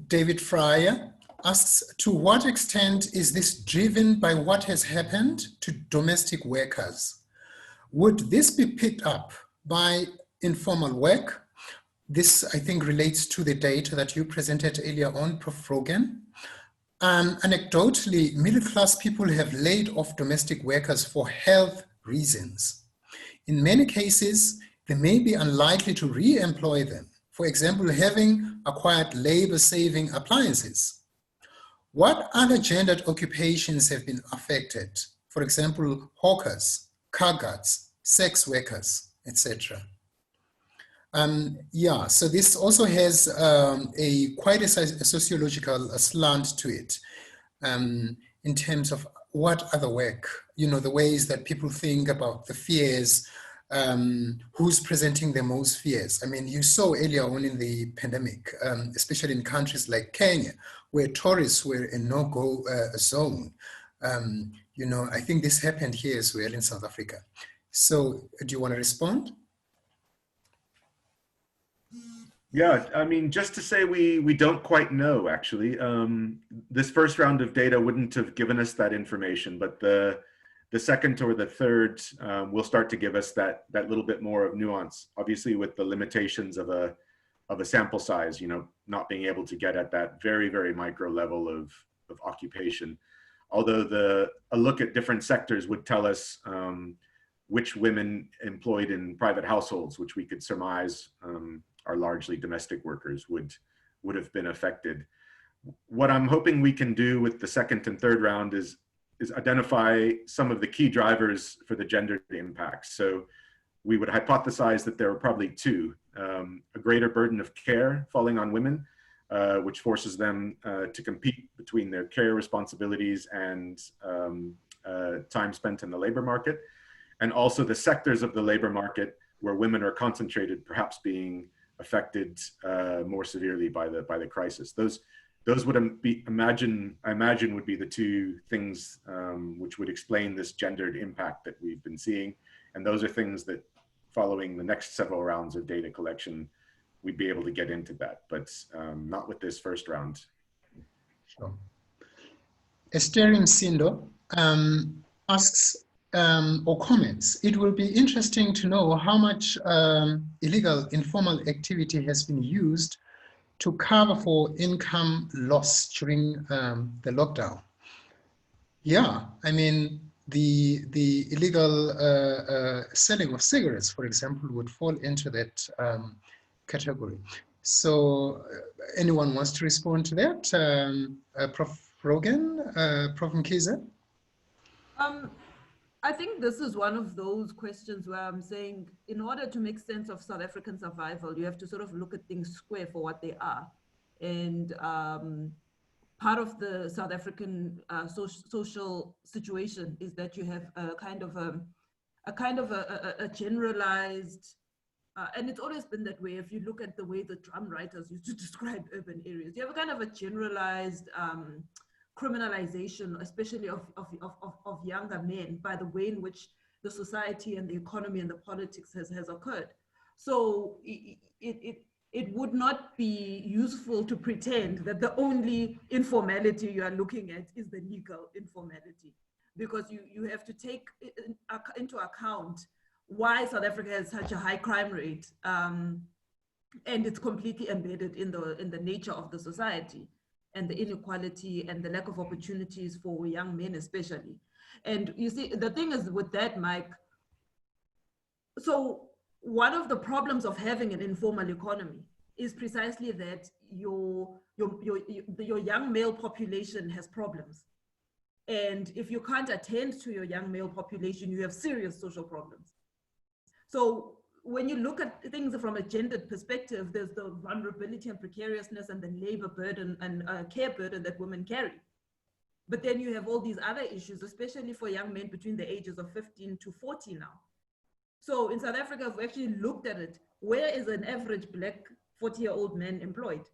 Speaker 1: David Fryer asks, to what extent is this driven by what has happened to domestic workers? Would this be picked up by informal work? This, I think, relates to the data that you presented earlier on, Prof. Rogan. Anecdotally, middle-class people have laid off domestic workers for health reasons. In many cases, they may be unlikely to re-employ them. For example, having acquired labor-saving appliances. What other gendered occupations have been affected? For example, hawkers, car guards, sex workers, etc. Yeah, so this also has quite a sociological slant to it in terms of what other work, the ways that people think about the fears, who's presenting the most fears. I mean, you saw earlier on in the pandemic, especially in countries like Kenya, where tourists were a no-go zone. I think this happened here as well in South Africa. So do you want to respond?
Speaker 2: Yeah, I mean, just to say we don't quite know, actually. This first round of data wouldn't have given us that information, but the second or the third will start to give us that little bit more of nuance, obviously with the limitations of a sample size, not being able to get at that very, very micro level of occupation. Although a look at different sectors would tell us which women employed in private households, which we could surmise are largely domestic workers, would have been affected. What I'm hoping we can do with the second and third round is identify some of the key drivers for the gendered impacts. So we would hypothesize that there are probably two: a greater burden of care falling on women, which forces them to compete between their care responsibilities and time spent in the labor market, and also the sectors of the labor market where women are concentrated, perhaps being affected more severely by the crisis. Those would I imagine would be the two things which would explain this gendered impact that we've been seeing. And those are things that, following the next several rounds of data collection, we'd be able to get into that, but not with this first round.
Speaker 1: Sure. Esterian Sindo asks or comments, it will be interesting to know how much illegal informal activity has been used to cover for income loss during the lockdown. Yeah, I mean, the illegal selling of cigarettes, for example, would fall into that category. So anyone wants to respond to that? Prof. Rogan, Prof. Mkhize?
Speaker 3: I think this is one of those questions where I'm saying, in order to make sense of South African survival, you have to sort of look at things square for what they are. And part of the South African social situation is that you have a kind of a generalized, and it's always been that way. If you look at the way the drum writers used to describe urban areas, you have a kind of a generalized criminalization, especially of younger men, by the way in which the society and the economy and the politics has occurred. So it would not be useful to pretend that the only informality you are looking at is the legal informality, because you have to take into account why South Africa has such a high crime rate, and it's completely embedded in the nature of the society, and the inequality and the lack of opportunities for young men especially. And you see, the thing is with that, Mike, so one of the problems of having an informal economy is precisely that your young male population has problems. And if you can't attend to your young male population, you have serious social problems. So when you look at things from a gendered perspective, there's the vulnerability and precariousness and the labor burden and care burden that women carry. But then you have all these other issues, especially for young men between the ages of 15 to 40 now. So in South Africa, if we actually looked at it, where is an average Black 40-year-old man employed?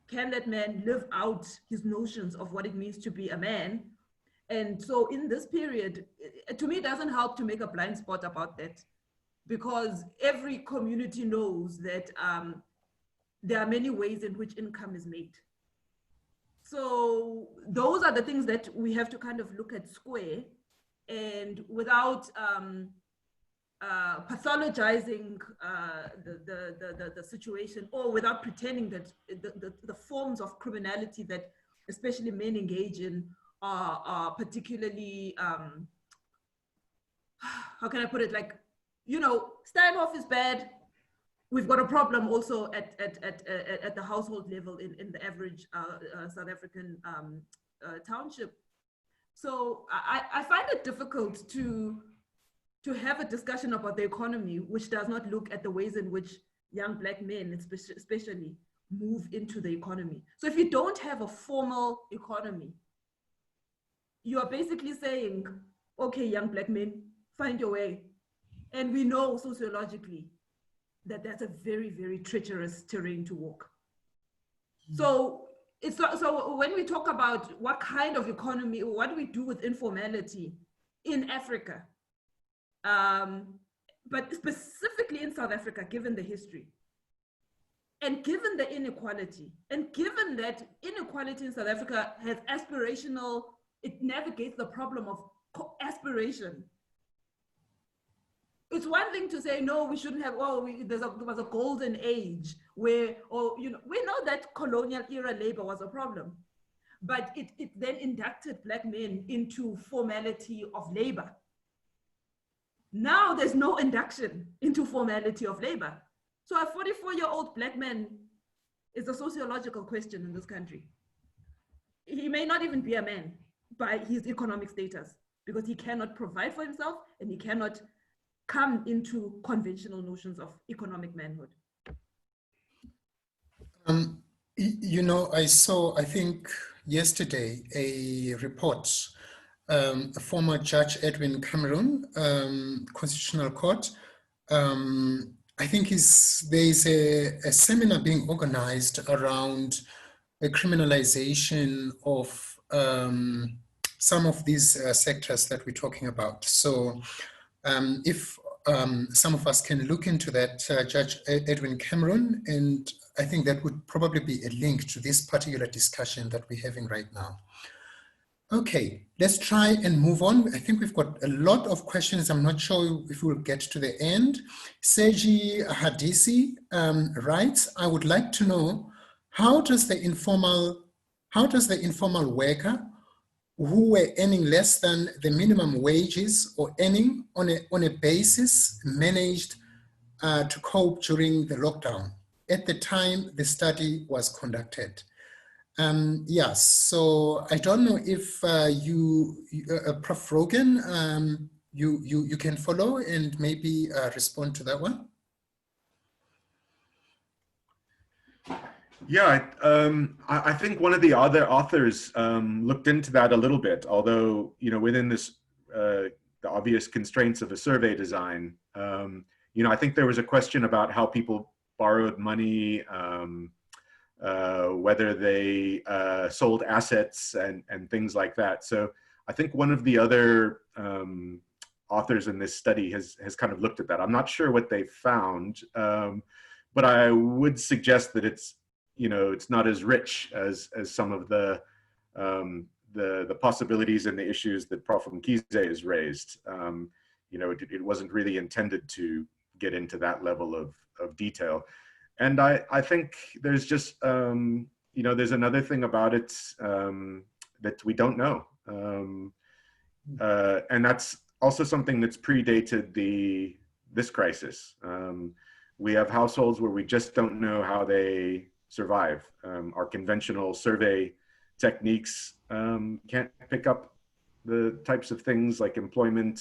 Speaker 3: Can that man live out his notions of what it means to be a man? And so in this period, to me, it doesn't help to make a blind spot about that, because every community knows that there are many ways in which income is made. So those are the things that we have to kind of look at square, and without pathologizing the situation, or without pretending that the forms of criminality that especially men engage in are particularly, how can I put it, like, you know, standoff is bad. We've got a problem also at the household level in the average South African township. So I find it difficult to have a discussion about the economy which does not look at the ways in which young Black men especially move into the economy. So if you don't have a formal economy, you are basically saying, okay, young Black men, find your way. And we know sociologically that that's a very, very treacherous terrain to walk. So when we talk about what kind of economy, what do we do with informality in Africa, but specifically in South Africa, given the history, and given the inequality, and given that inequality in South Africa has aspirational, it navigates the problem of aspiration. It's one thing to say, no, we shouldn't have, there was a golden age where, we know that colonial era labor was a problem, but it then inducted Black men into formality of labor. Now there's no induction into formality of labor. So a 44-year-old Black man is a sociological question in this country. He may not even be a man by his economic status, because he cannot provide for himself and he cannot come into conventional notions of economic manhood.
Speaker 1: You know, I saw, I think yesterday, a report, a former Judge Edwin Cameron, Constitutional Court. I think there is a seminar being organized around the criminalization of some of these sectors that we're talking about. So if some of us can look into that, Judge Edwin Cameron, and I think that would probably be a link to this particular discussion that we're having right now. Okay, let's try and move on. I think we've got a lot of questions. I'm not sure if we'll get to the end. Seji Hadisi writes, I would like to know, how does the informal worker who were earning less than the minimum wages or earning on a basis managed to cope during the lockdown at the time the study was conducted? Yes, so I don't know if Prof. Rogan, you can follow and maybe respond to that one.
Speaker 2: Yeah, I think one of the other authors looked into that a little bit, although, you know, within this, the obvious constraints of a survey design, you know, I think there was a question about how people borrowed money, whether they sold assets and things like that. So I think one of the other authors in this study has kind of looked at that. I'm not sure what they found, but I would suggest that it's, you know, it's not as rich as some of the possibilities and the issues that Prof. Mkhize has raised. You know, it wasn't really intended to get into that level of detail. And I think there's just, you know, there's another thing about it that we don't know. And that's also something that's predated this crisis. We have households where we just don't know how they survive. Our conventional survey techniques can't pick up the types of things like employment,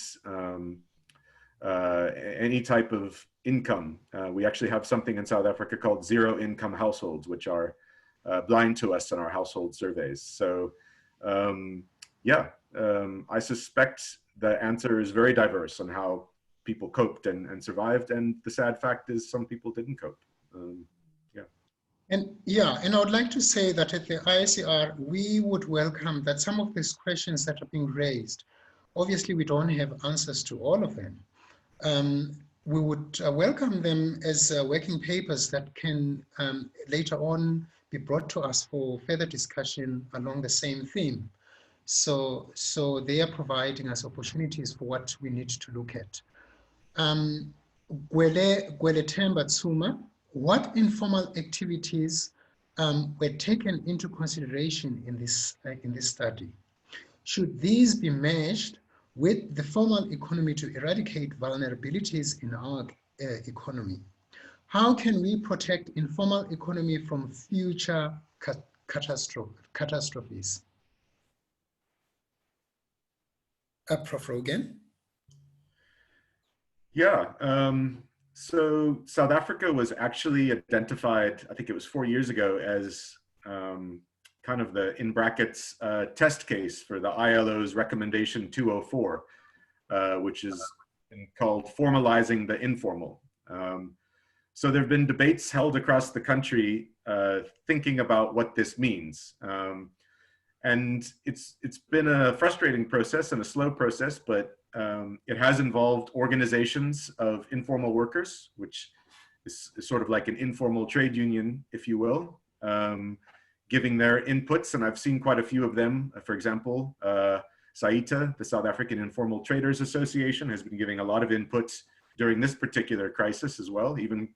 Speaker 2: any type of income. We actually have something in South Africa called zero income households, which are blind to us in our household surveys. So yeah, I suspect the answer is very diverse on how people coped and survived. And the sad fact is some people didn't cope.
Speaker 1: And I would like to say that at the ISER, we would welcome that some of these questions that are being raised, obviously we don't have answers to all of them. We would welcome them as working papers that can later on be brought to us for further discussion along the same theme. So they are providing us opportunities for what we need to look at. Gwele Themba Tsuma, what informal activities were taken into consideration in this study? Should these be merged with the formal economy to eradicate vulnerabilities in our economy? How can we protect informal economy from future catastrophes? Prof. Rogan?
Speaker 2: Yeah, so South Africa was actually identified, I think it was 4 years ago, as kind of the, in brackets, test case for the ILO's recommendation 204, which is called formalizing the informal. So there have been debates held across the country thinking about what this means. And it's been a frustrating process and a slow process, but it has involved organizations of informal workers, which is sort of like an informal trade union, if you will, giving their inputs. And I've seen quite a few of them. For example, SAITA, the South African Informal Traders Association, has been giving a lot of inputs during this particular crisis as well, even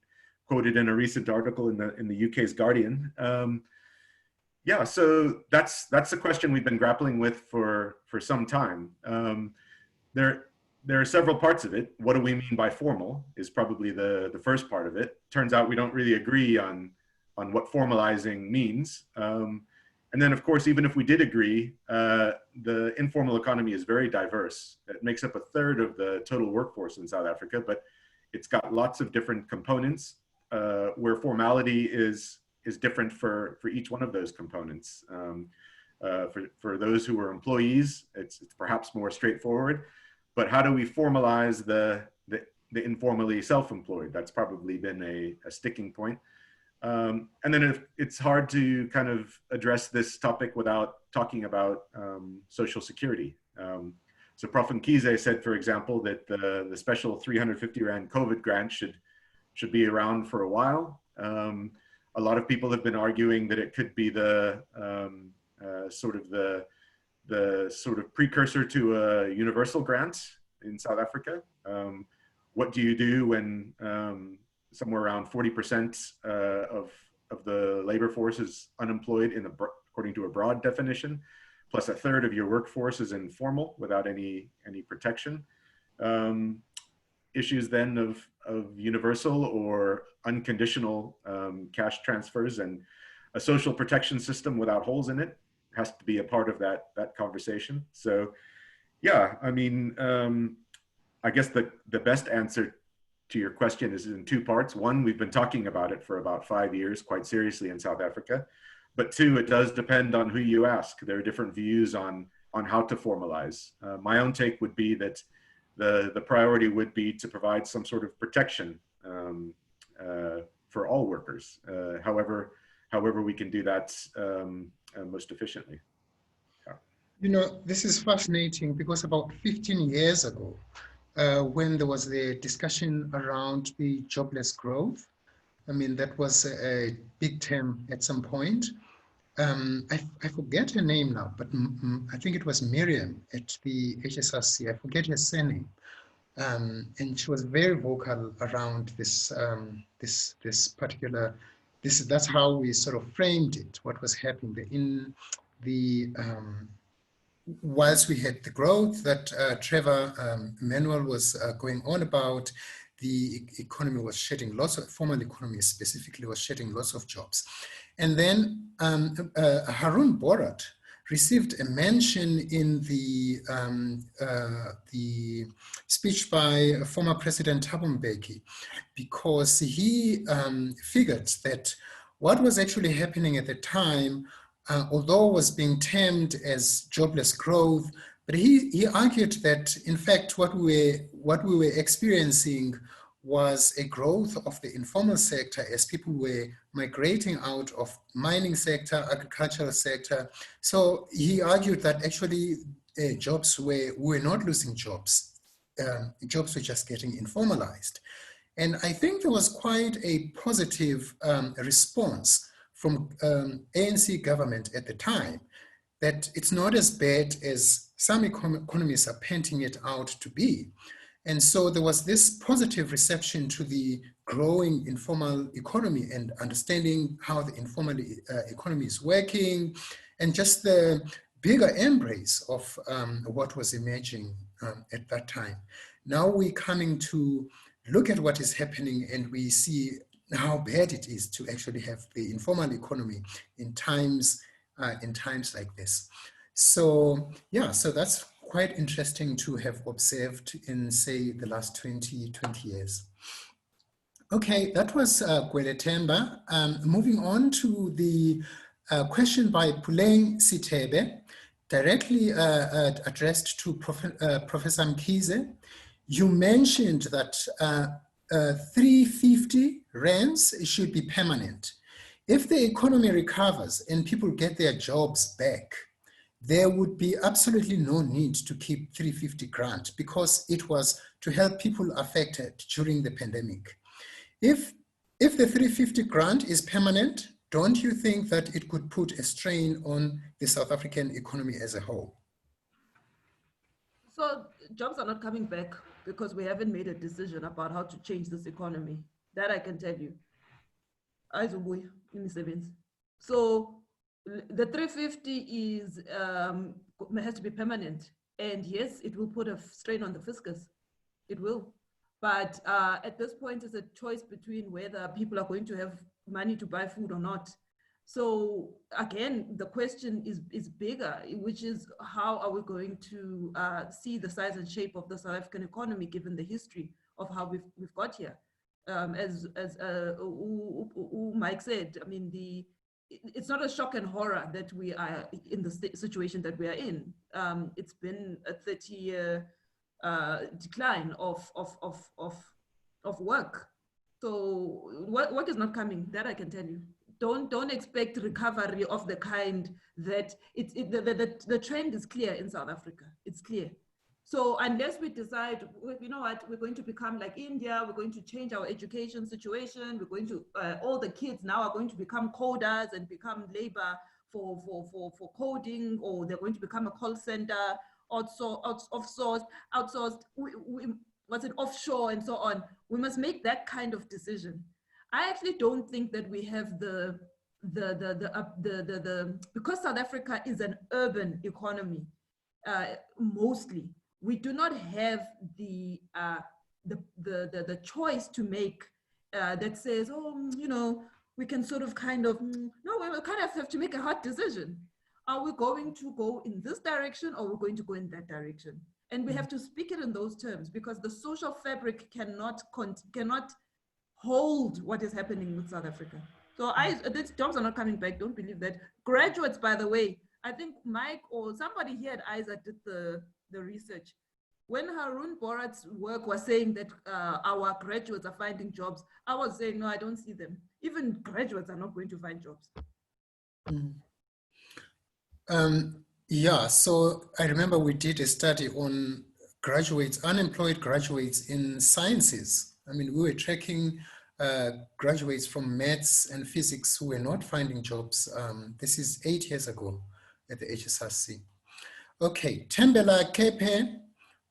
Speaker 2: quoted in a recent article in the UK's Guardian. Yeah, so that's a question we've been grappling with for some time. There are several parts of it. What do we mean by formal is probably the first part of it. Turns out we don't really agree on what formalizing means. And then, of course, even if we did agree, the informal economy is very diverse. It makes up 1/3 of the total workforce in South Africa, but it's got lots of different components where formality is different for each one of those components. For those who are employees, it's perhaps more straightforward. But how do we formalize the informally self-employed? That's probably been a sticking point. And then it's hard to kind of address this topic without talking about social security. So Prof. Mkhize said, for example, that the special 350 Rand COVID grant should be around for a while. A lot of people have been arguing that it could be the sort of precursor to a universal grant in South Africa. What do you do when somewhere around 40% of the labor force is unemployed according to a broad definition, plus 1/3 of your workforce is informal without any protection? Issues then of universal or unconditional cash transfers and a social protection system without holes in it has to be a part of that conversation. So yeah, I mean, I guess the best answer your question is in two parts. One, we've been talking about it for about 5 years, quite seriously in South Africa. But two, it does depend on who you ask. There are different views on how to formalize. My own take would be that the priority would be to provide some sort of protection for all workers, however we can do that most efficiently. Yeah.
Speaker 1: You know, this is fascinating because about 15 years ago, when there was the discussion around the jobless growth, I mean, that was a big term at some point. I forget her name now, but I think it was Miriam at the HSRC. I forget her surname. And she was very vocal around this, that's how we sort of framed it, what was happening in the, whilst we had the growth that Trevor Manuel was going on about, the economy was shedding lots of, formal economy specifically was shedding lots of jobs. And then Harun Borat received a mention in the speech by former President Thabo Mbeki, because he figured that what was actually happening at the time, although was being termed as jobless growth, but he argued that in fact what we were experiencing was a growth of the informal sector as people were migrating out of mining sector, agricultural sector. So he argued that actually we're not losing jobs. Jobs were just getting informalized. And I think there was quite a positive response from ANC government at the time, that it's not as bad as some economists are painting it out to be. And so there was this positive reception to the growing informal economy and understanding how the informal economy is working, and just the bigger embrace of what was emerging at that time. Now we're coming to look at what is happening, and we see how bad it is to actually have the informal economy in times like this. So yeah, so that's quite interesting to have observed in, say, the last 20 years. Okay, that was Gwele Temba. Moving on to the question by Puleng Sitebe, directly addressed to Professor Mkhize. You mentioned that 350 rands should be permanent. If the economy recovers and people get their jobs back, there would be absolutely no need to keep 350 grant, because it was to help people affected during the pandemic. If the 350 grant is permanent, don't you think that it could put a strain on the South African economy as a whole?
Speaker 3: So jobs are not coming back because we haven't made a decision about how to change this economy. That I can tell you. So the 350 is has to be permanent, and yes, it will put a strain on the fiscus. It will, but at this point, it's a choice between whether people are going to have money to buy food or not. So again, the question is bigger, which is how are we going to see the size and shape of the South African economy given the history of how we've got here? As Mike said, I mean, it's not a shock and horror that we are in the situation that we are in. It's been a 30-year decline of work. So work is not coming, that I can tell you. Don't expect recovery of the kind that the trend is clear in South Africa. It's clear. So unless we decide, you know what, we're going to become like India, we're going to change our education situation, we're going to, all the kids now are going to become coders and become labor for coding, or they're going to become a call center, outsourced, offshore and so on. We must make that kind of decision. I actually don't think that we have because South Africa is an urban economy, mostly. We do not have the choice to make that says, oh, you know, we can sort of no, we kind of have to make a hard decision. Are we going to go in this direction, or we're going to go in that direction? And we have to speak it in those terms, because the social fabric cannot hold what is happening with South Africa. So these jobs are not coming back. Don't believe that. Graduates, by the way, I think Mike or somebody here at ISER did the research. When Harun Borat's work was saying that our graduates are finding jobs, I was saying, no, I don't see them. Even graduates are not going to find jobs.
Speaker 1: Yeah, so I remember we did a study on graduates, unemployed graduates in sciences. I mean, we were tracking graduates from maths and physics who were not finding jobs. This is 8 years ago at the HSRC. Okay, Thembela Kepe.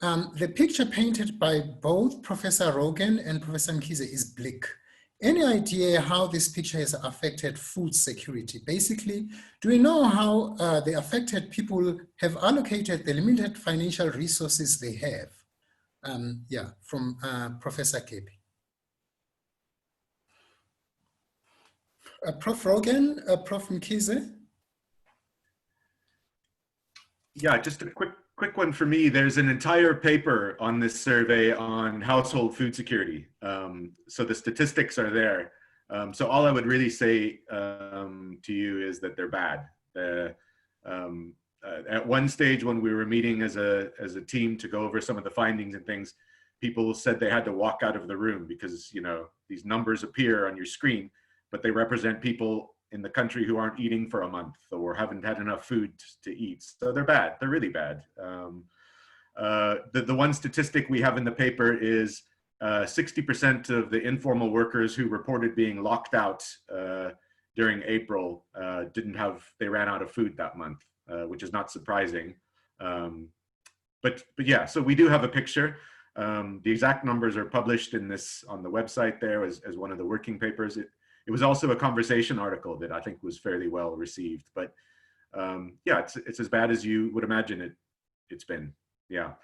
Speaker 1: The picture painted by both Professor Rogan and Professor Mkhize is bleak. Any idea how this picture has affected food security? Basically, do we know how the affected people have allocated the limited financial resources they have? Yeah, from Professor Kepe. Prof. Rogan, Prof. Mkhize?
Speaker 2: Yeah, just a quick one for me. There's an entire paper on this survey on household food security. So the statistics are there. So all I would really say to you is that they're bad. At one stage when we were meeting as a team to go over some of the findings and things, people said they had to walk out of the room because, you know, these numbers appear on your screen, but they represent people in the country who aren't eating for a month or haven't had enough food to eat. So they're bad, they're really bad. The one statistic we have in the paper is 60% of the informal workers who reported being locked out during April they ran out of food that month, which is not surprising. But yeah, so we do have a picture. The exact numbers are published on the website there as one of the working papers. It was also a conversation article that I think was fairly well received, but yeah, it's as bad as you would imagine it's been. Yeah,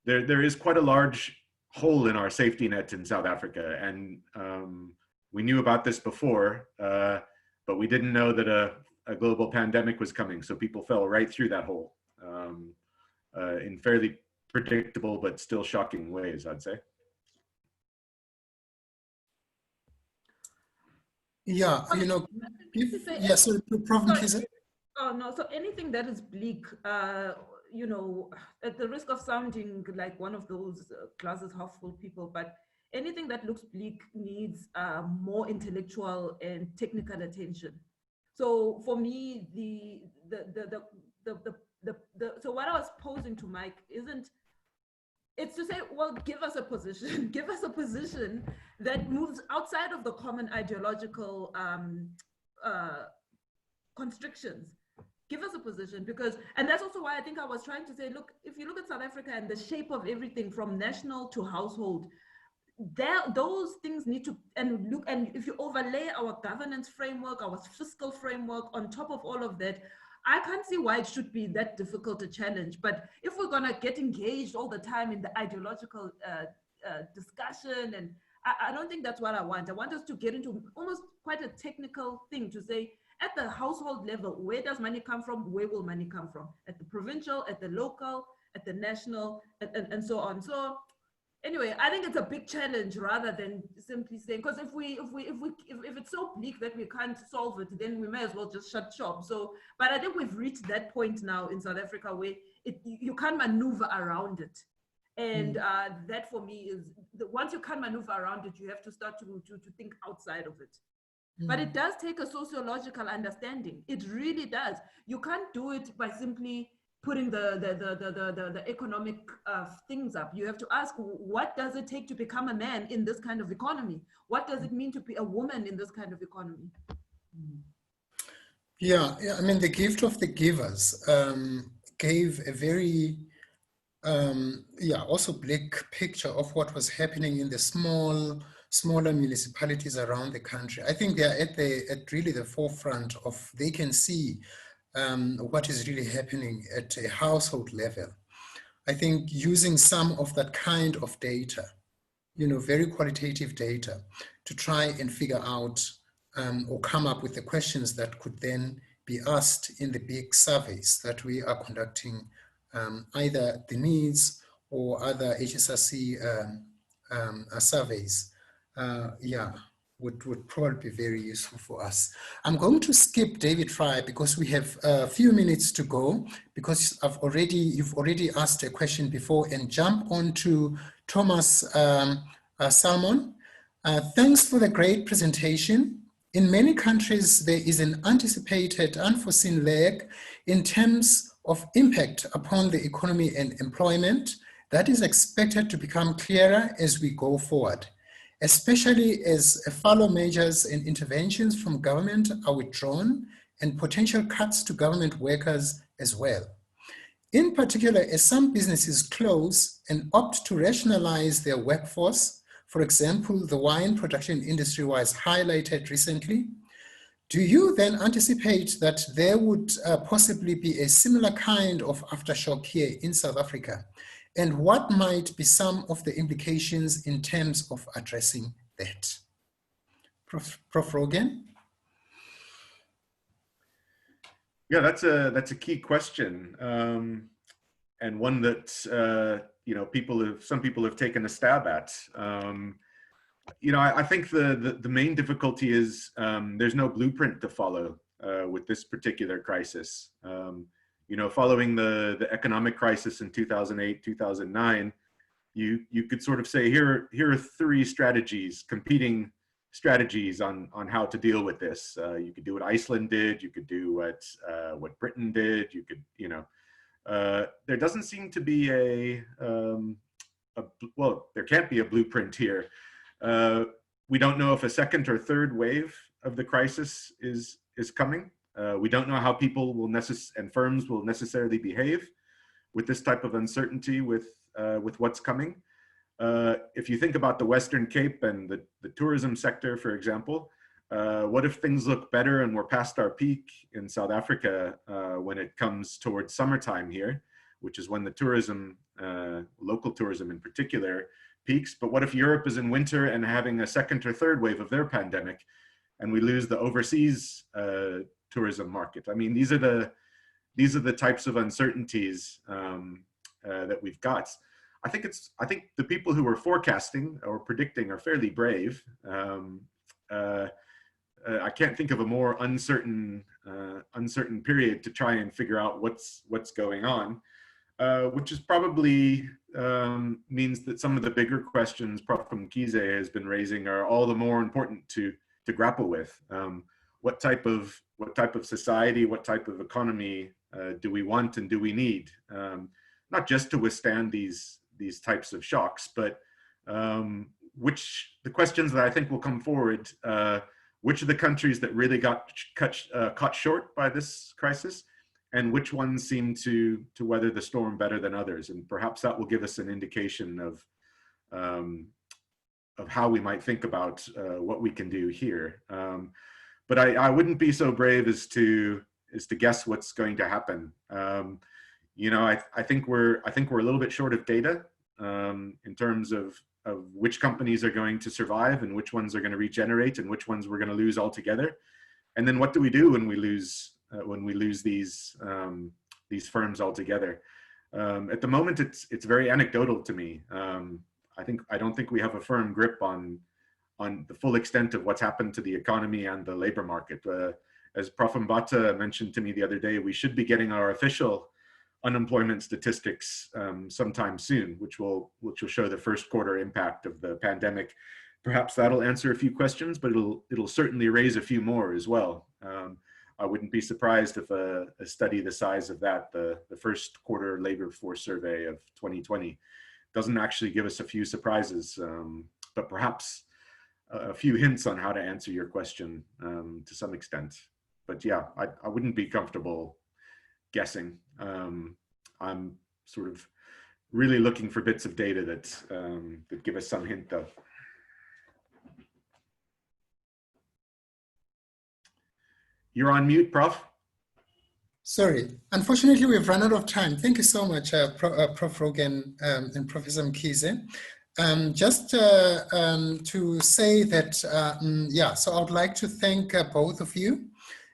Speaker 2: there is quite a large hole in our safety net in South Africa, and we knew about this before, but we didn't know that a global pandemic was coming, so people fell right through that hole in fairly predictable but still shocking ways, I'd say.
Speaker 1: Yeah, you know, yes, so Prof. Mkhize.
Speaker 3: Oh no, so anything that is bleak, you know, at the risk of sounding like one of those glasses half full people, but anything that looks bleak needs more intellectual and technical attention. So for me, so what I was posing to Mike it's to say, well, give us a position, give us a position that moves outside of the common ideological constrictions. Give us a position, and that's also why I think I was trying to say, look, if you look at South Africa and the shape of everything from national to household, those things need to, and if you overlay our governance framework, our fiscal framework on top of all of that, I can't see why it should be that difficult to challenge. But if we're gonna get engaged all the time in the ideological discussion, and I don't think that's what I want. I want us to get into almost quite a technical thing to say, at the household level, where does money come from? Where will money come from? At the provincial, at the local, at the national, and so on. So anyway, I think it's a big challenge rather than simply saying, because if it's so bleak that we can't solve it, then we may as well just shut shop. So, but I think we've reached that point now in South Africa where you can't maneuver around it. And that for me is, once you can't maneuver around it, you have to start to think outside of it. But it does take a sociological understanding. It really does. You can't do it by simply putting the economic things up. You have to ask, what does it take to become a man in this kind of economy? What does it mean to be a woman in this kind of economy?
Speaker 1: Yeah, I mean, the gift of the givers gave a very, also bleak picture of what was happening in the smaller municipalities around the country. I think they are at really the forefront of, they can see what is really happening at a household level. I think using some of that kind of data, you know, very qualitative data, to try and figure out or come up with the questions that could then be asked in the big surveys that we are conducting, either the needs or other HSRC surveys, yeah, would probably be very useful for us. I'm going to skip David Fry because we have a few minutes to go, because you've already asked a question before, and jump on to Thomas Salmon. Thanks for the great presentation. In many countries, there is an anticipated, unforeseen lag in terms of impact upon the economy and employment that is expected to become clearer as we go forward, especially as follow measures and interventions from government are withdrawn and potential cuts to government workers as well. In particular, as some businesses close and opt to rationalize their workforce, for example, the wine production industry was highlighted recently, do you then anticipate that there would possibly be a similar kind of aftershock here in South Africa? And what might be some of the implications in terms of addressing that? Prof. Rogan?
Speaker 2: Yeah, that's a key question, and one that you know, some people have taken a stab at. You know, I think the main difficulty is there's no blueprint to follow with this particular crisis. You know, following the economic crisis in 2008, 2009, you could sort of say here are three strategies, competing strategies on how to deal with this. You could do what Iceland did, you could do what Britain did, you could, you know, there doesn't seem to be well, there can't be a blueprint here. We don't know if a second or third wave of the crisis is coming. We don't know how people will and firms will necessarily behave with this type of uncertainty with what's coming. If you think about the Western Cape and the tourism sector, for example, what if things look better and we're past our peak in South Africa when it comes towards summertime here, which is when the tourism, local tourism in particular, peaks. But what if Europe is in winter and having a second or third wave of their pandemic, and we lose the overseas tourism market? I mean, these are the types of uncertainties that we've got. I think the people who are forecasting or predicting are fairly brave. I can't think of a more uncertain period to try and figure out what's going on, which is probably means that some of the bigger questions Prof. Mkhize has been raising are all the more important to grapple with. What type of society, what type of economy do we want and do we need? Not just to withstand these types of shocks, but the questions that I think will come forward, which are the countries that really got caught short by this crisis, and which ones seem to weather the storm better than others? And perhaps that will give us an indication of how we might think about what we can do here. But I wouldn't be so brave as to guess what's going to happen. You know, I think we're a little bit short of data in terms of which companies are going to survive and which ones are going to regenerate and which ones we're going to lose altogether. And then what do we do when we lose these firms altogether? At the moment, it's very anecdotal to me. I don't think we have a firm grip on the full extent of what's happened to the economy and the labor market. As Prof. Mbatha mentioned to me the other day, we should be getting our official unemployment statistics sometime soon, which will show the first quarter impact of the pandemic. Perhaps that'll answer a few questions, but it'll certainly raise a few more as well. I wouldn't be surprised if a study the size of that, the first quarter labor force survey of 2020, doesn't actually give us a few surprises, but perhaps a few hints on how to answer your question to some extent. But yeah, I wouldn't be comfortable guessing. I'm sort of really looking for bits of data that give us some hint though. You're on mute, Prof.
Speaker 1: Sorry, unfortunately we've run out of time. Thank you so much, Prof. Rogan and Professor Mkhize. Just to say that, yeah, so I would like to thank both of you,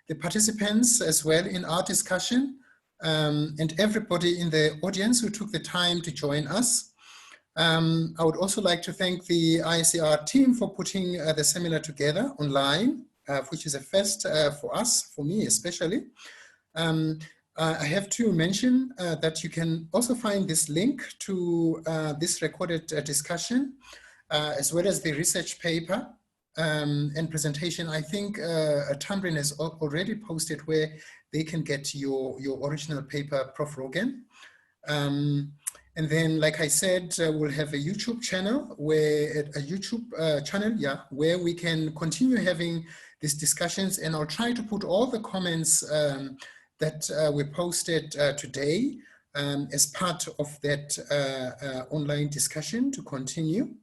Speaker 1: the participants as well in our discussion. and everybody in the audience who took the time to join us. I would also like to thank the ISER team for putting the seminar together online, which is a first for us, for me especially. I have to mention that you can also find this link to this recorded discussion, as well as the research paper and presentation. I think Tamrin has already posted where they can get your original paper, Prof. Rogan. And then, like I said, we'll have a YouTube channel where where we can continue having these discussions, and I'll try to put all the comments that we posted today as part of that online discussion to continue.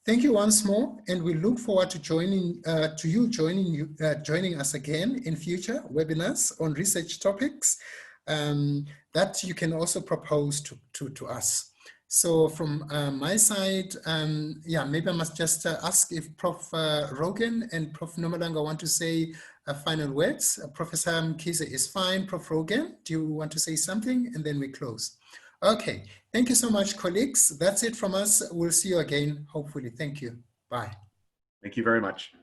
Speaker 1: Thank you once more, and we look forward to joining us again in future webinars on research topics that you can also propose to us. So from my side, maybe I must just ask if Prof. Rogan and Prof. Nomalanga want to say final words. Professor Mkhize is fine. Prof. Rogan, do you want to say something? And then we close. Okay, thank you so much, colleagues. That's it from us. We'll see you again, hopefully. Thank you. Bye.
Speaker 2: Thank you very much.